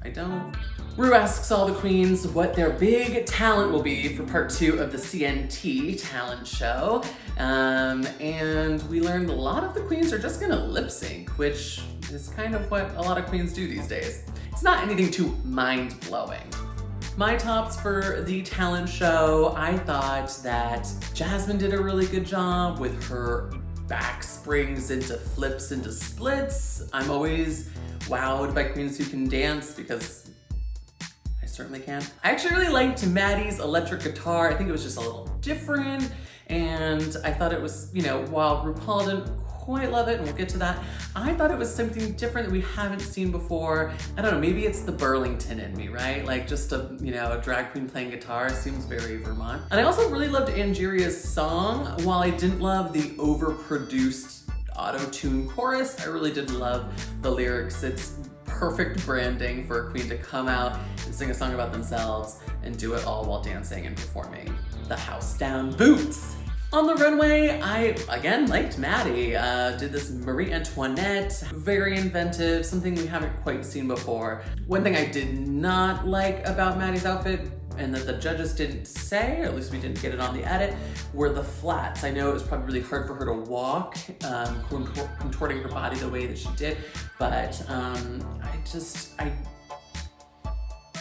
I don't. Rue asks all the queens what their big talent will be for part 2 of the CNT talent show. And we learned a lot of the queens are just gonna lip sync, which is kind of what a lot of queens do these days. It's not anything too mind-blowing. My tops for the talent show, I thought that Jasmine did a really good job with her back springs into flips into splits. I'm always wowed by queens who can dance because I certainly can. I actually really liked Maddie's electric guitar. I think it was just a little different, and I thought it was, you know, while RuPaul didn't quite love it, and we'll get to that, I thought it was something different that we haven't seen before. I don't know, maybe it's the Burlington in me, right? Like just a, you know, a drag queen playing guitar seems very Vermont. And I also really loved Angeria's song. While I didn't love the overproduced auto-tune chorus, I really did love the lyrics. It's perfect branding for a queen to come out and sing a song about themselves and do it all while dancing and performing the house down boots. On the runway, I, again, liked Maddie. Did this Marie Antoinette, very inventive, something we haven't quite seen before. One thing I did not like about Maddie's outfit, and that the judges didn't say, or at least we didn't get it on the edit, were the flats. I know it was probably really hard for her to walk, contorting her body the way that she did, but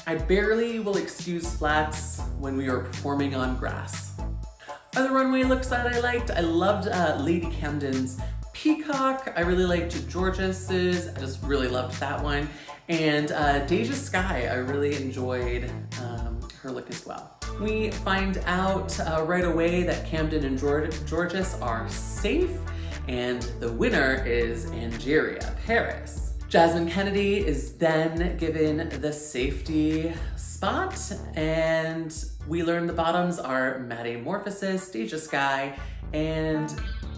I barely will excuse flats when we are performing on grass. Other runway looks that I liked, I loved Lady Camden's Peacock. I really liked Georges's, I just really loved that one. And Deja Sky, I really enjoyed her look as well. We find out right away that Camden and Georges are safe, and the winner is Angeria Paris. Jasmine Kennedy is then given the safety spot, and we learn the bottoms are Maddie Morphosis, Deja Sky, and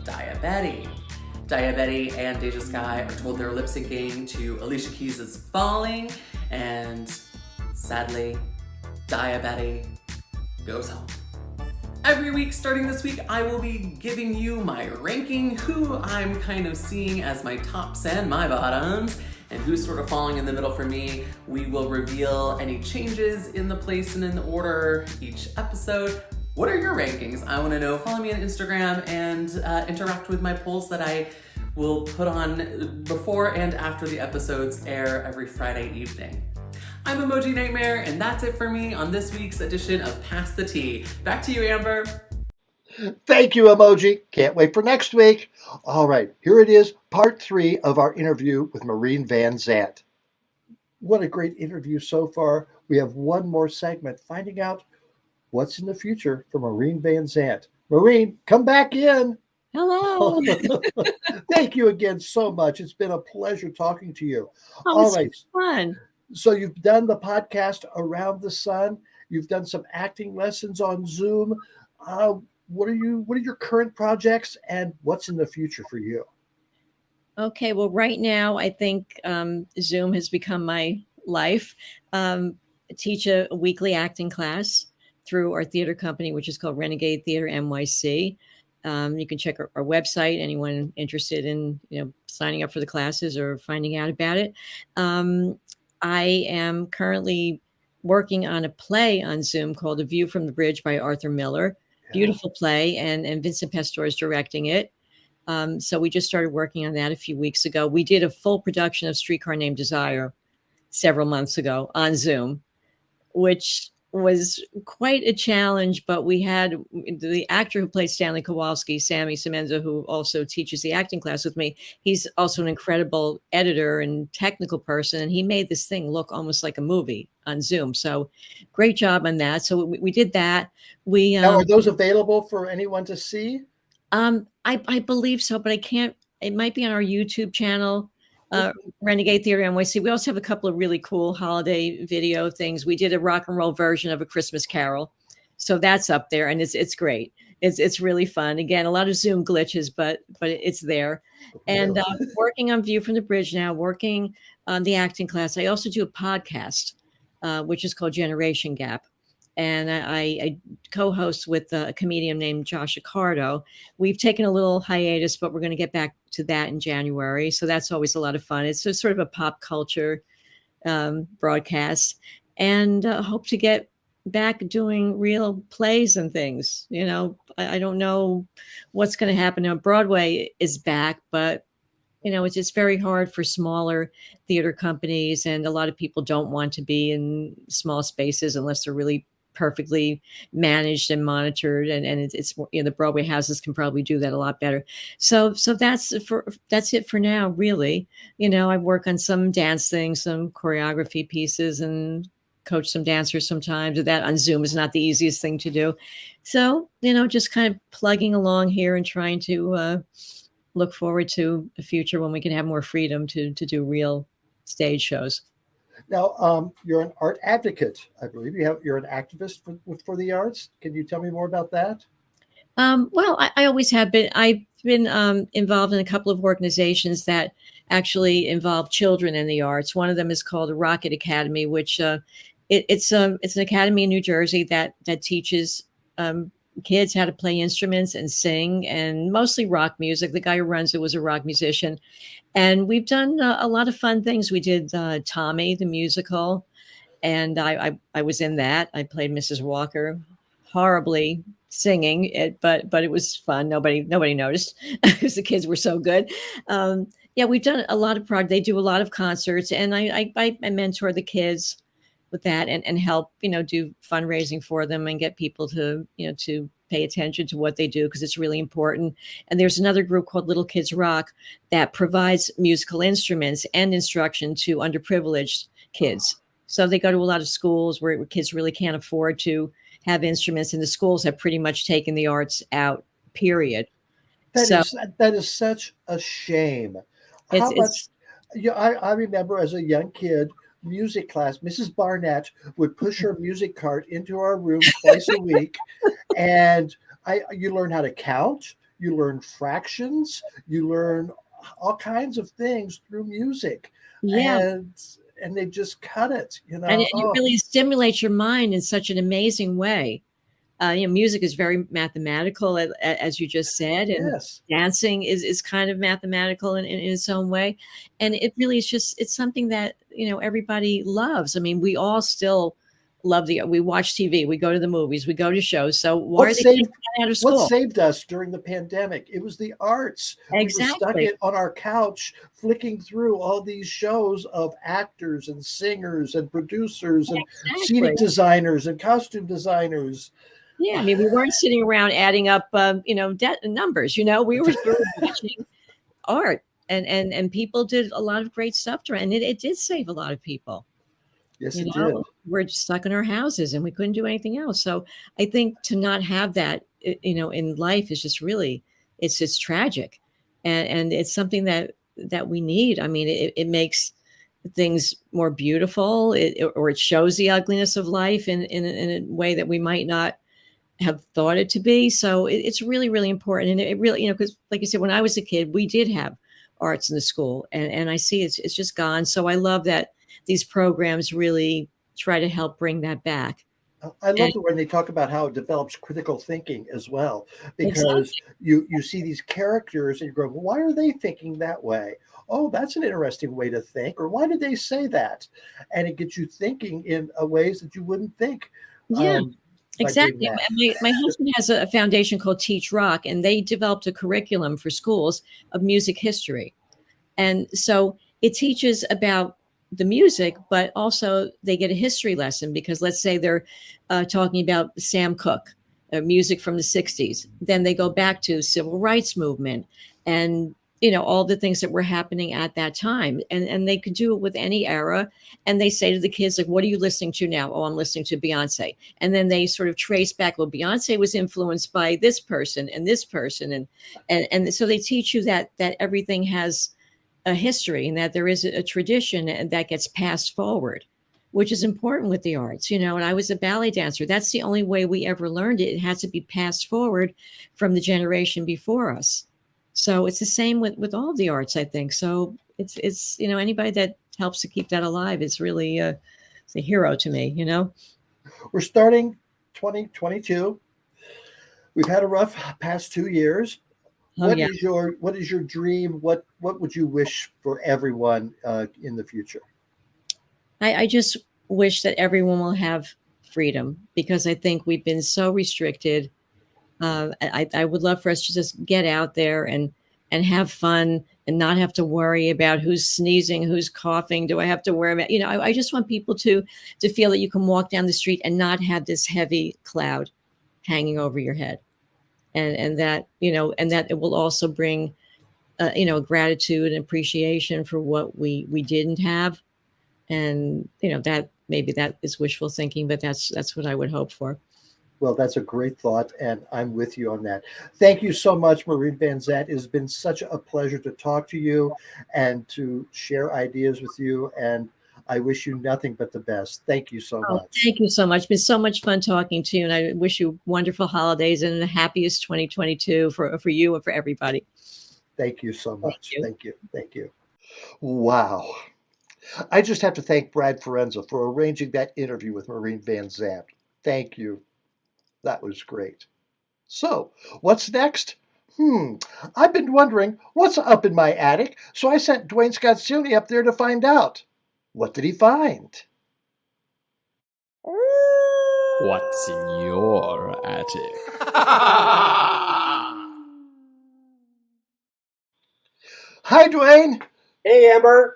Dia Betty. Dia Betty and Deja Sky are told they're lip syncing to Alicia Keys' Falling, and sadly, Dia Betty goes home. Every week, starting this week, I will be giving you my ranking, who I'm kind of seeing as my tops and my bottoms, and who's sort of falling in the middle for me. We will reveal any changes in the place and in the order each episode. What are your rankings? I want to know. Follow me on Instagram and interact with my polls that I will put on before and after the episodes air every Friday evening. I'm Emoji Nightmare, and that's it for me on this week's edition of Pass the Tea. Back to you, Amber. Thank you, Emoji. Can't wait for next week. All right, here it is, part 3 of our interview with Maureen Van Zandt. What a great interview so far. We have one more segment, finding out what's in the future for Maureen Van Zandt. Maureen, come back in. Hello. Thank you again so much. It's been a pleasure talking to you. Oh, All right. Fun. So you've done the podcast Around the Sun. You've done some acting lessons on Zoom. What are your current projects, and what's in the future for you? Okay, well, right now I think Zoom has become my life. I teach a weekly acting class through our theater company, which is called Renegade Theater NYC. You can check our website. Anyone interested in signing up for the classes or finding out about it. I am currently working on a play on Zoom called A View from the Bridge by Arthur Miller. Yeah. Beautiful play, and Vincent Pastore is directing it. So we just started working on that a few weeks ago. We did a full production of Streetcar Named Desire several months ago on Zoom, which was quite a challenge, but we had the actor who played Stanley Kowalski, Sammy Semenza, who also teaches the acting class with me. He's also an incredible editor and technical person, and he made this thing look almost like a movie on Zoom. So great job on that. So we did that. Now, are those available for anyone to see? I believe so, but I can't. It might be on our YouTube channel. Renegade Theater NYC. We also have a couple of really cool holiday video things. We did a rock and roll version of A Christmas Carol, so that's up there, and it's great. It's really fun. Again, a lot of Zoom glitches, but it's there. And working on View from the Bridge now. Working the acting class. I also do a podcast, which is called Generation Gap. And I co-host with a comedian named Josh Accardo. We've taken a little hiatus, but we're going to get back to that in January. So that's always a lot of fun. It's just sort of a pop culture broadcast, and hope to get back doing real plays and things. I don't know what's going to happen. Now, Broadway is back, but it's just very hard for smaller theater companies, and a lot of people don't want to be in small spaces unless they're really perfectly managed and monitored, and it's the Broadway houses can probably do that a lot better. So that's it for now, really. I work on some dance things, some choreography pieces, and coach some dancers sometimes. That on Zoom is not the easiest thing to do. So just kind of plugging along here and trying to look forward to a future when we can have more freedom to do real stage shows. Now, you're an art advocate, I believe. You're an activist for the arts. Can you tell me more about that? Well, I always have been. I've been involved in a couple of organizations that actually involve children in the arts. One of them is called the Rockit Academy, which it's an academy in New Jersey that teaches kids how to play instruments and sing, and mostly rock music. The guy who runs it was a rock musician. And we've done a lot of fun things. We did Tommy, the musical, and I was in that. I played Mrs. Walker, horribly singing it, but it was fun. Nobody noticed because the kids were so good. Yeah, we've done a lot of projects. They do a lot of concerts, and I mentor the kids with that and help do fundraising for them and get people to to pay attention to what they do, because it's really important. And there's another group called Little Kids Rock that provides musical instruments and instruction to underprivileged kids. So they go to a lot of schools where kids really can't afford to have instruments, and the schools have pretty much taken the arts out, period. That is such a shame. How much? I remember as a young kid, music class, Mrs. Barnett would push her music cart into our room twice a week, and you learn how to count, you learn fractions, you learn all kinds of things through music. Yeah. And they just cut it, And it really stimulates your mind in such an amazing way. Music is very mathematical, as you just said, and yes. Dancing is kind of mathematical in its own way. And it really is it's something that, everybody loves. I mean, we all still love we watch TV, we go to the movies, we go to shows. So why are they taking that out of school? What saved us during the pandemic? It was the arts. Exactly. We were stuck on our couch, flicking through all these shows of actors and singers and producers and scenic designers and costume designers. Yeah, I mean, we weren't sitting around adding up, numbers. We were watching art, and people did a lot of great stuff and it did save a lot of people. Yes, it did. We're stuck in our houses and we couldn't do anything else. So I think to not have that, in life is just really, it's tragic, and it's something that we need. I mean, it makes things more beautiful, or it shows the ugliness of life in a way that we might not have thought it to be. So it's really, really important. And it really, because like you said, when I was a kid, we did have arts in the school, and I see it's just gone. So I love that these programs really try to help bring that back. I love it when they talk about how it develops critical thinking as well, because you see these characters and you go, well, why are they thinking that way? Oh, that's an interesting way to think. Or why did they say that? And it gets you thinking in ways that you wouldn't think. Yeah. Exactly. My husband has a foundation called Teach Rock, and they developed a curriculum for schools of music history. And so it teaches about the music, but also they get a history lesson, because let's say they're talking about Sam Cooke, music from the 60s. Then they go back to civil rights movement and all the things that were happening at that time. And they could do it with any era. And they say to the kids, like, what are you listening to now? Oh, I'm listening to Beyonce. And then they sort of trace back, well, Beyonce was influenced by this person and this person. And so they teach you that everything has a history, and that there is a tradition and that gets passed forward, which is important with the arts, and I was a ballet dancer. That's the only way we ever learned it. It has to be passed forward from the generation before us. So it's the same with all of the arts, I think. So it's anybody that helps to keep that alive is really it's a hero to me, you know. We're starting 2022. We've had a rough past 2 years. Oh, yeah. What is your dream? What would you wish for everyone in the future? I just wish that everyone will have freedom, because I think we've been so restricted. I would love for us to just get out there and have fun and not have to worry about who's sneezing, who's coughing. Do I have to worry about, I just want people to feel that you can walk down the street and not have this heavy cloud hanging over your head. And that, and that it will also bring, gratitude and appreciation for what we didn't have. And, that maybe that is wishful thinking, but that's what I would hope for. Well, that's a great thought, and I'm with you on that. Thank you so much, Maureen Van Zandt. It has been such a pleasure to talk to you and to share ideas with you, and I wish you nothing but the best. Thank you so much. Thank you so much. It's been so much fun talking to you, and I wish you wonderful holidays and the happiest 2022 for you and for everybody. Thank you so much. Thank you. Thank you. Wow. I just have to thank Brad Forenza for arranging that interview with Maureen Van Zandt. Thank you. That was great. So, what's next? I've been wondering what's up in my attic, so I sent Duane Scott Cerny up there to find out. What did he find? What's in your attic? Hi, Duane. Hey, Amber.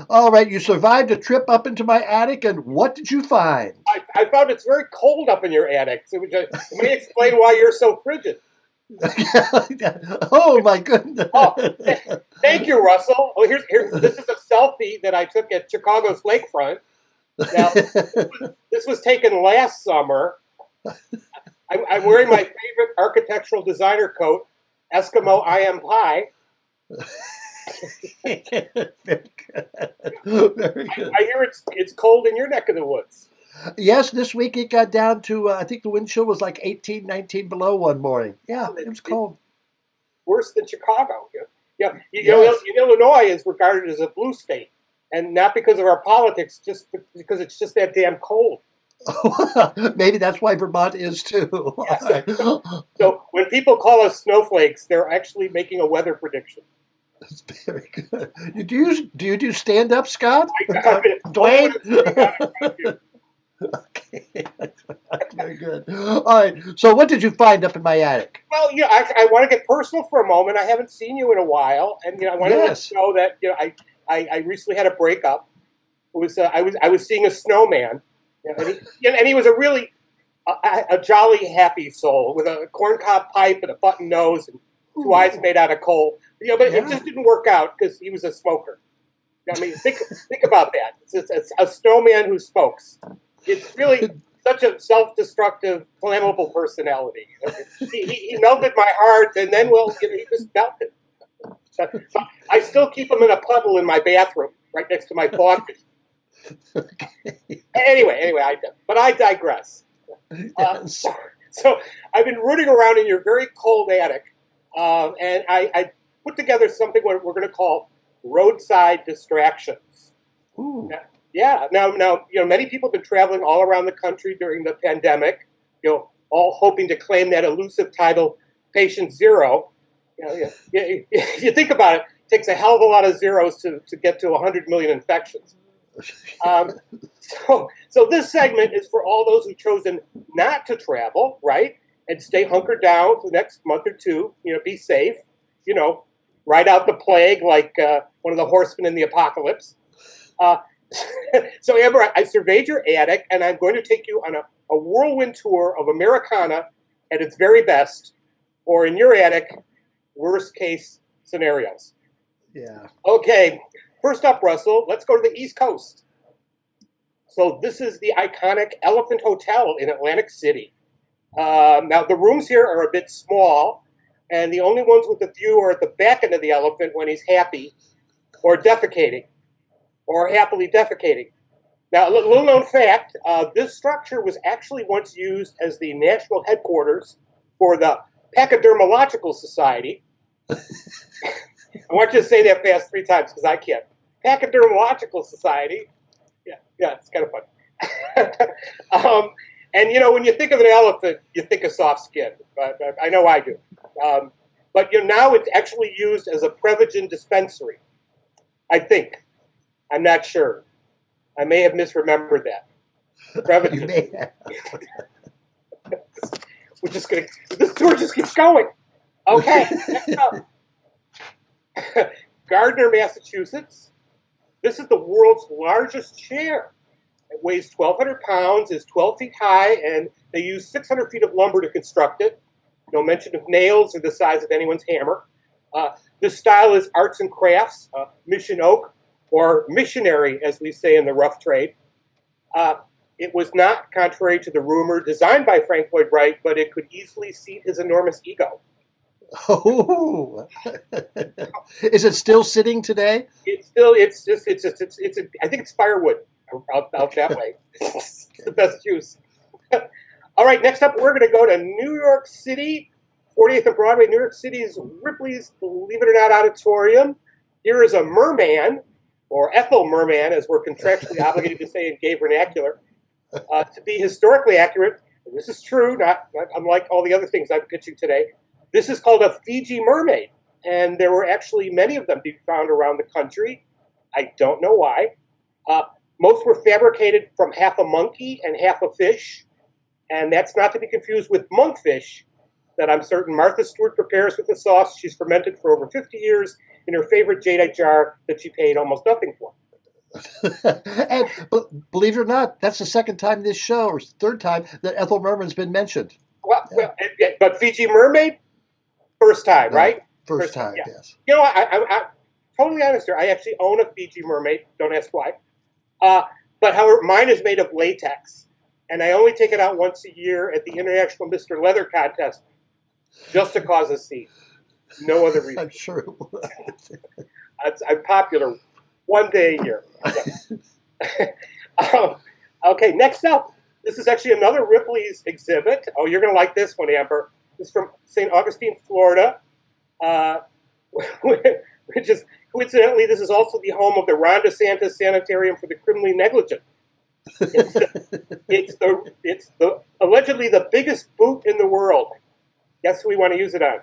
All right, you survived a trip up into my attic, and what did you find? I found it's very cold up in your attic. So it may explain why you're so frigid. Oh, my goodness. Oh, thank you, Russell. Oh, here. This is a selfie that I took at Chicago's lakefront. Now, this was taken last summer. I'm wearing my favorite architectural designer coat, Eskimo I Am Pie. Very good. Very good. I hear it's cold in your neck of the woods. Yes, this week it got down to, I think the wind chill was like 18, 19 below one morning. Yeah, it was cold. Worse than Chicago. Yeah, Yes. Illinois is regarded as a blue state, and not because of our politics, just because it's just that damn cold. Maybe that's why Vermont is too. Yeah, so when people call us snowflakes, they're actually making a weather prediction. That's very good. Do you do stand up, Scott? Duane? Okay, very good. All right. So, what did you find up in my attic? Well, I want to get personal for a moment. I haven't seen you in a while, and I want to let you know that I recently had a breakup. It was I was seeing a snowman, and he was a really a jolly, happy soul with a corncob pipe and a button nose and two eyes made out of coal. But it just didn't work out because he was a smoker. I mean, think about that. It's a snowman who smokes. It's really such a self-destructive, flammable personality. He melted my heart, and then he just melted. I still keep him in a puddle in my bathroom, right next to my faucet. Anyway, I digress. Yes. So I've been rooting around in your very cold attic, and I put together something we're going to call Roadside Distractions. Ooh. Yeah. Now, many people have been traveling all around the country during the pandemic, all hoping to claim that elusive title, Patient Zero. If you think about it, it takes a hell of a lot of zeros to get to 100 million infections. So this segment is for all those who've chosen not to travel, right, and stay hunkered down for the next month or two. Be safe. Ride out the plague like one of the horsemen in the apocalypse. So, Amber, I surveyed your attic, and I'm going to take you on a whirlwind tour of Americana at its very best, or in your attic, worst case scenarios. Yeah. Okay. First up, Russell, let's go to the East Coast. So this is the iconic Elephant Hotel in Atlantic City. Now, the rooms here are a bit small, and the only ones with a view are at the back end of the elephant when he's happy or defecating, or happily defecating. Now, a little known fact, this structure was actually once used as the national headquarters for the Pachydermological Society. I want you to say that fast 3 times because I can't. Pachydermological Society. Yeah, it's kind of fun. And when you think of an elephant, you think of soft skin. But I know I do. But now it's actually used as a Prevagen dispensary. I think. I'm not sure. I may have misremembered that. Prevagen. You may have. This tour just keeps going. Okay. Next up. Gardner, Massachusetts. This is the world's largest chair. It weighs 1,200 pounds, is 12 feet high, and they use 600 feet of lumber to construct it. No mention of nails or the size of anyone's hammer. This style is arts and crafts, mission oak, or missionary, as we say in the rough trade. It was not, contrary to the rumor, designed by Frank Lloyd Wright, but it could easily seat his enormous ego. Oh, is it still sitting today? I think it's firewood out that way. It's the best use. All right, next up, we're going to go to New York City, 48th and Broadway, New York City's Ripley's Believe It or Not Auditorium. Here is a merman, or Ethel Merman, as we're contractually obligated to say in gay vernacular. To be historically accurate, and this is true, not unlike all the other things I'm pitching today, this is called a Fiji Mermaid, and there were actually many of them being found around the country. I don't know why. Most were fabricated from half a monkey and half a fish, and that's not to be confused with monkfish that I'm certain Martha Stewart prepares with the sauce she's fermented for over 50 years in her favorite jadeite jar that she paid almost nothing for. And believe it or not, that's the second time this show, or third time, that Ethel Merman's been mentioned. Well, but Fiji Mermaid, first time, right? First time, yeah. Yes. I'm totally honest here. I actually own a Fiji Mermaid. Don't ask why. But however, mine is made of latex, and I only take it out once a year at the International Mr. Leather Contest, just to cause a scene. No other reason. I'm sure it was. I'm popular one day a year. Okay, next up. This is actually another Ripley's exhibit. Oh, you're going to like this one, Amber. This is from St. Augustine, Florida, which is, coincidentally, this is also the home of the Ron DeSantis Sanitarium for the Criminally Negligent. It's the allegedly the biggest boot in the world. Guess who we want to use it on?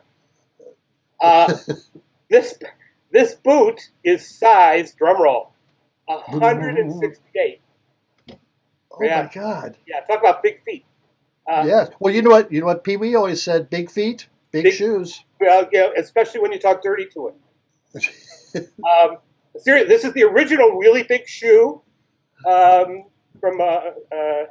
This boot is size, drumroll, 168. Oh my God! Yeah, talk about big feet. Yes. Well, you know what? Pee Wee always said: big feet, big shoes. Well, especially when you talk dirty to it. Seriously, this is the original really big shoe from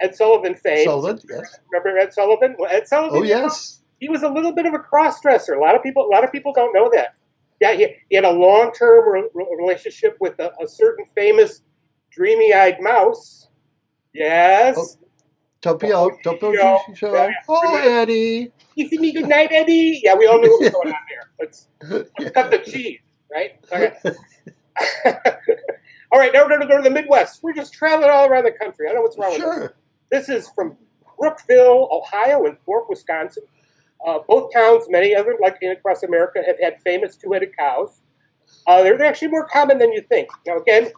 Ed Sullivan fame. Sullivan, yes. Remember Ed Sullivan? Well, Ed Sullivan. Oh yes. He was a little bit of a cross-dresser. A lot of people don't know that. Yeah, he had a long-term relationship with a certain famous dreamy-eyed mouse. Yes. Topio. Oh, Eddie. You see me good night, Eddie? Yeah, we all knew what was going on there. Let's cut the cheese, right? Okay. All right, now we're going to go to the Midwest. We're just traveling all around the country. I don't know what's wrong with this. This is from Brookville, Ohio, and Thorpe, Wisconsin. Both towns, many of them, like across America, have had famous two-headed cows. They're actually more common than you think. Now, again,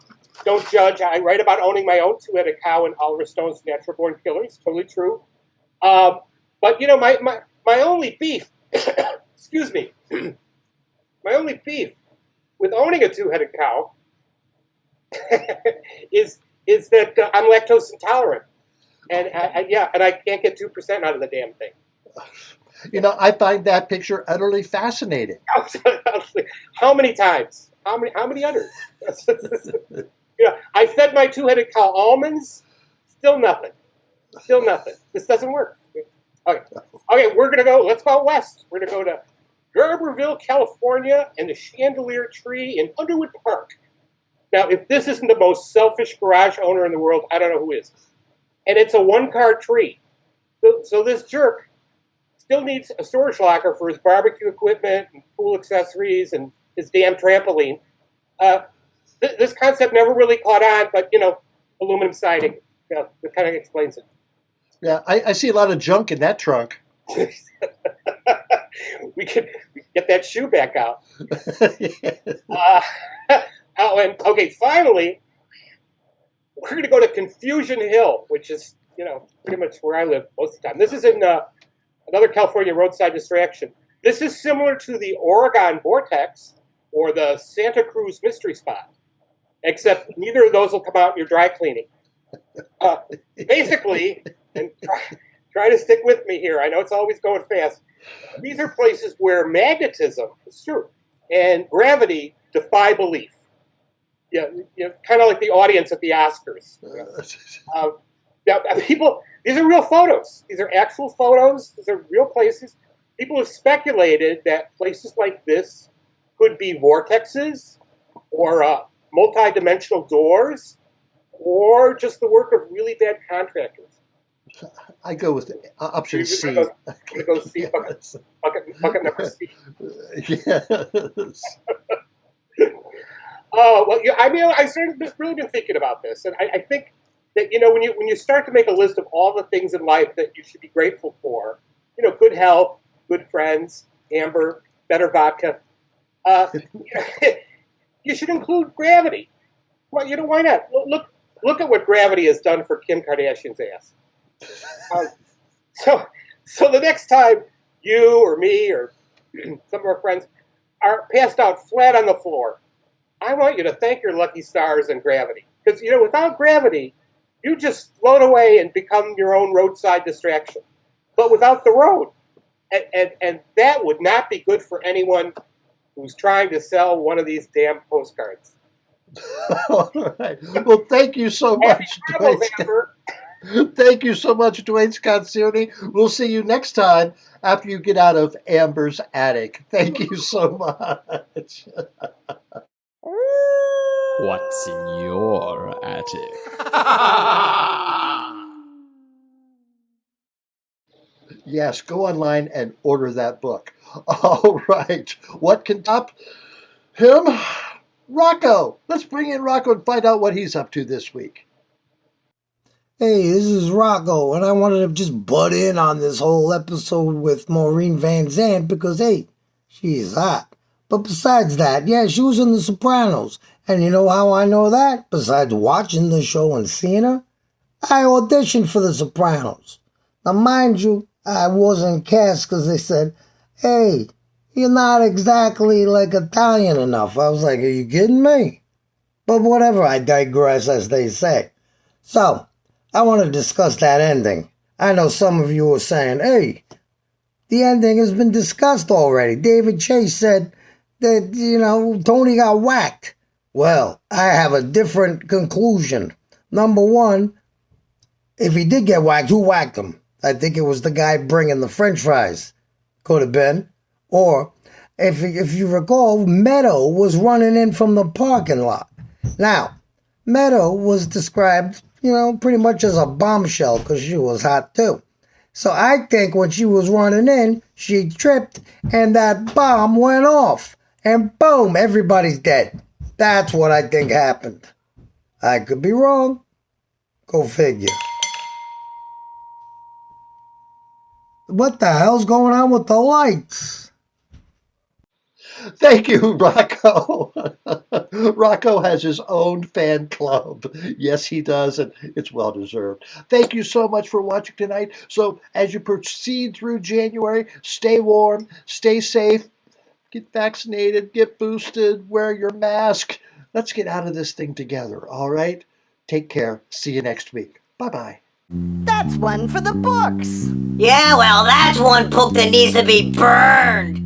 don't judge. I write about owning my own two-headed cow in Oliver Stone's Natural Born Killers. Totally true. But, my only beef, excuse me, my only beef with owning a two-headed cow is that I'm lactose intolerant. And I can't get 2% out of the damn thing. I find that picture utterly fascinating. How many times? How many others? I fed my two-headed cow almonds. Still nothing. This doesn't work. Okay, we're gonna go. Let's go west. We're gonna go to Gerberville, California, and the Chandelier Tree in Underwood Park. Now, if this isn't the most selfish garage owner in the world, I don't know who is. And it's a one-car tree. So this jerk still needs a storage locker for his barbecue equipment and pool accessories and his damn trampoline. This concept never really caught on, but, aluminum siding, that kind of explains it. Yeah, I see a lot of junk in that trunk. We can get that shoe back out. Oh, and okay, finally, we're going to go to Confusion Hill, which is, pretty much where I live most of the time. This is in another California roadside distraction. This is similar to the Oregon Vortex or the Santa Cruz Mystery Spot, except neither of those will come out in your dry cleaning. Basically, and try to stick with me here. I know it's always going fast. These are places where magnetism is true and gravity defy belief. Yeah, kind of like the audience at the Oscars. People, these are real photos. These are actual photos. These are real places. People have speculated that places like this could be vortexes or multi-dimensional doors or just the work of really bad contractors. I go with option C. Go C, bucket number C. Yes. Well, I've really been thinking about this, and I think that when you start to make a list of all the things in life that you should be grateful for, good health, good friends, Amber, better vodka, you should include gravity. Well, why not? Look at what gravity has done for Kim Kardashian's ass. So the next time you or me or some of our friends are passed out flat on the floor, I want you to thank your lucky stars and gravity. Because, without gravity, you just float away and become your own roadside distraction. But without the road. And that would not be good for anyone who's trying to sell one of these damn postcards. All right. Well, thank you so much, Duane. Thank you so much, Duane Scott Cerny. We'll see you next time after you get out of Amber's attic. Thank you so much. What's in your attic? Yes, go online and order that book. All right. What can top him? Rocco. Let's bring in Rocco and find out what he's up to this week. Hey, this is Rocco, and I wanted to just butt in on this whole episode with Maureen Van Zandt because, hey, she's hot. But besides that, yeah, she was in The Sopranos. And you know how I know that? Besides watching the show and seeing her, I auditioned for The Sopranos. Now, mind you, I wasn't cast because they said, hey, you're not exactly like Italian enough. I was like, are you kidding me? But whatever, I digress, as they say. So, I want to discuss that ending. I know some of you are saying, hey, the ending has been discussed already. David Chase said that, Tony got whacked. Well, I have a different conclusion. Number one, if he did get whacked, who whacked him? I think it was the guy bringing the french fries. Could have been. Or, if you recall, Meadow was running in from the parking lot. Now, Meadow was described, pretty much as a bombshell because she was hot too. So I think when she was running in, she tripped and that bomb went off. And boom, everybody's dead. That's what I think happened. I could be wrong. Go figure. What the hell's going on with the lights? Thank you, Rocco. Rocco has his own fan club. Yes, he does, and it's well-deserved. Thank you so much for watching tonight. So as you proceed through January, stay warm, stay safe, get vaccinated, get boosted, wear your mask. Let's get out of this thing together, all right? Take care. See you next week. Bye-bye. That's one for the books. Yeah, well, that's one book that needs to be burned.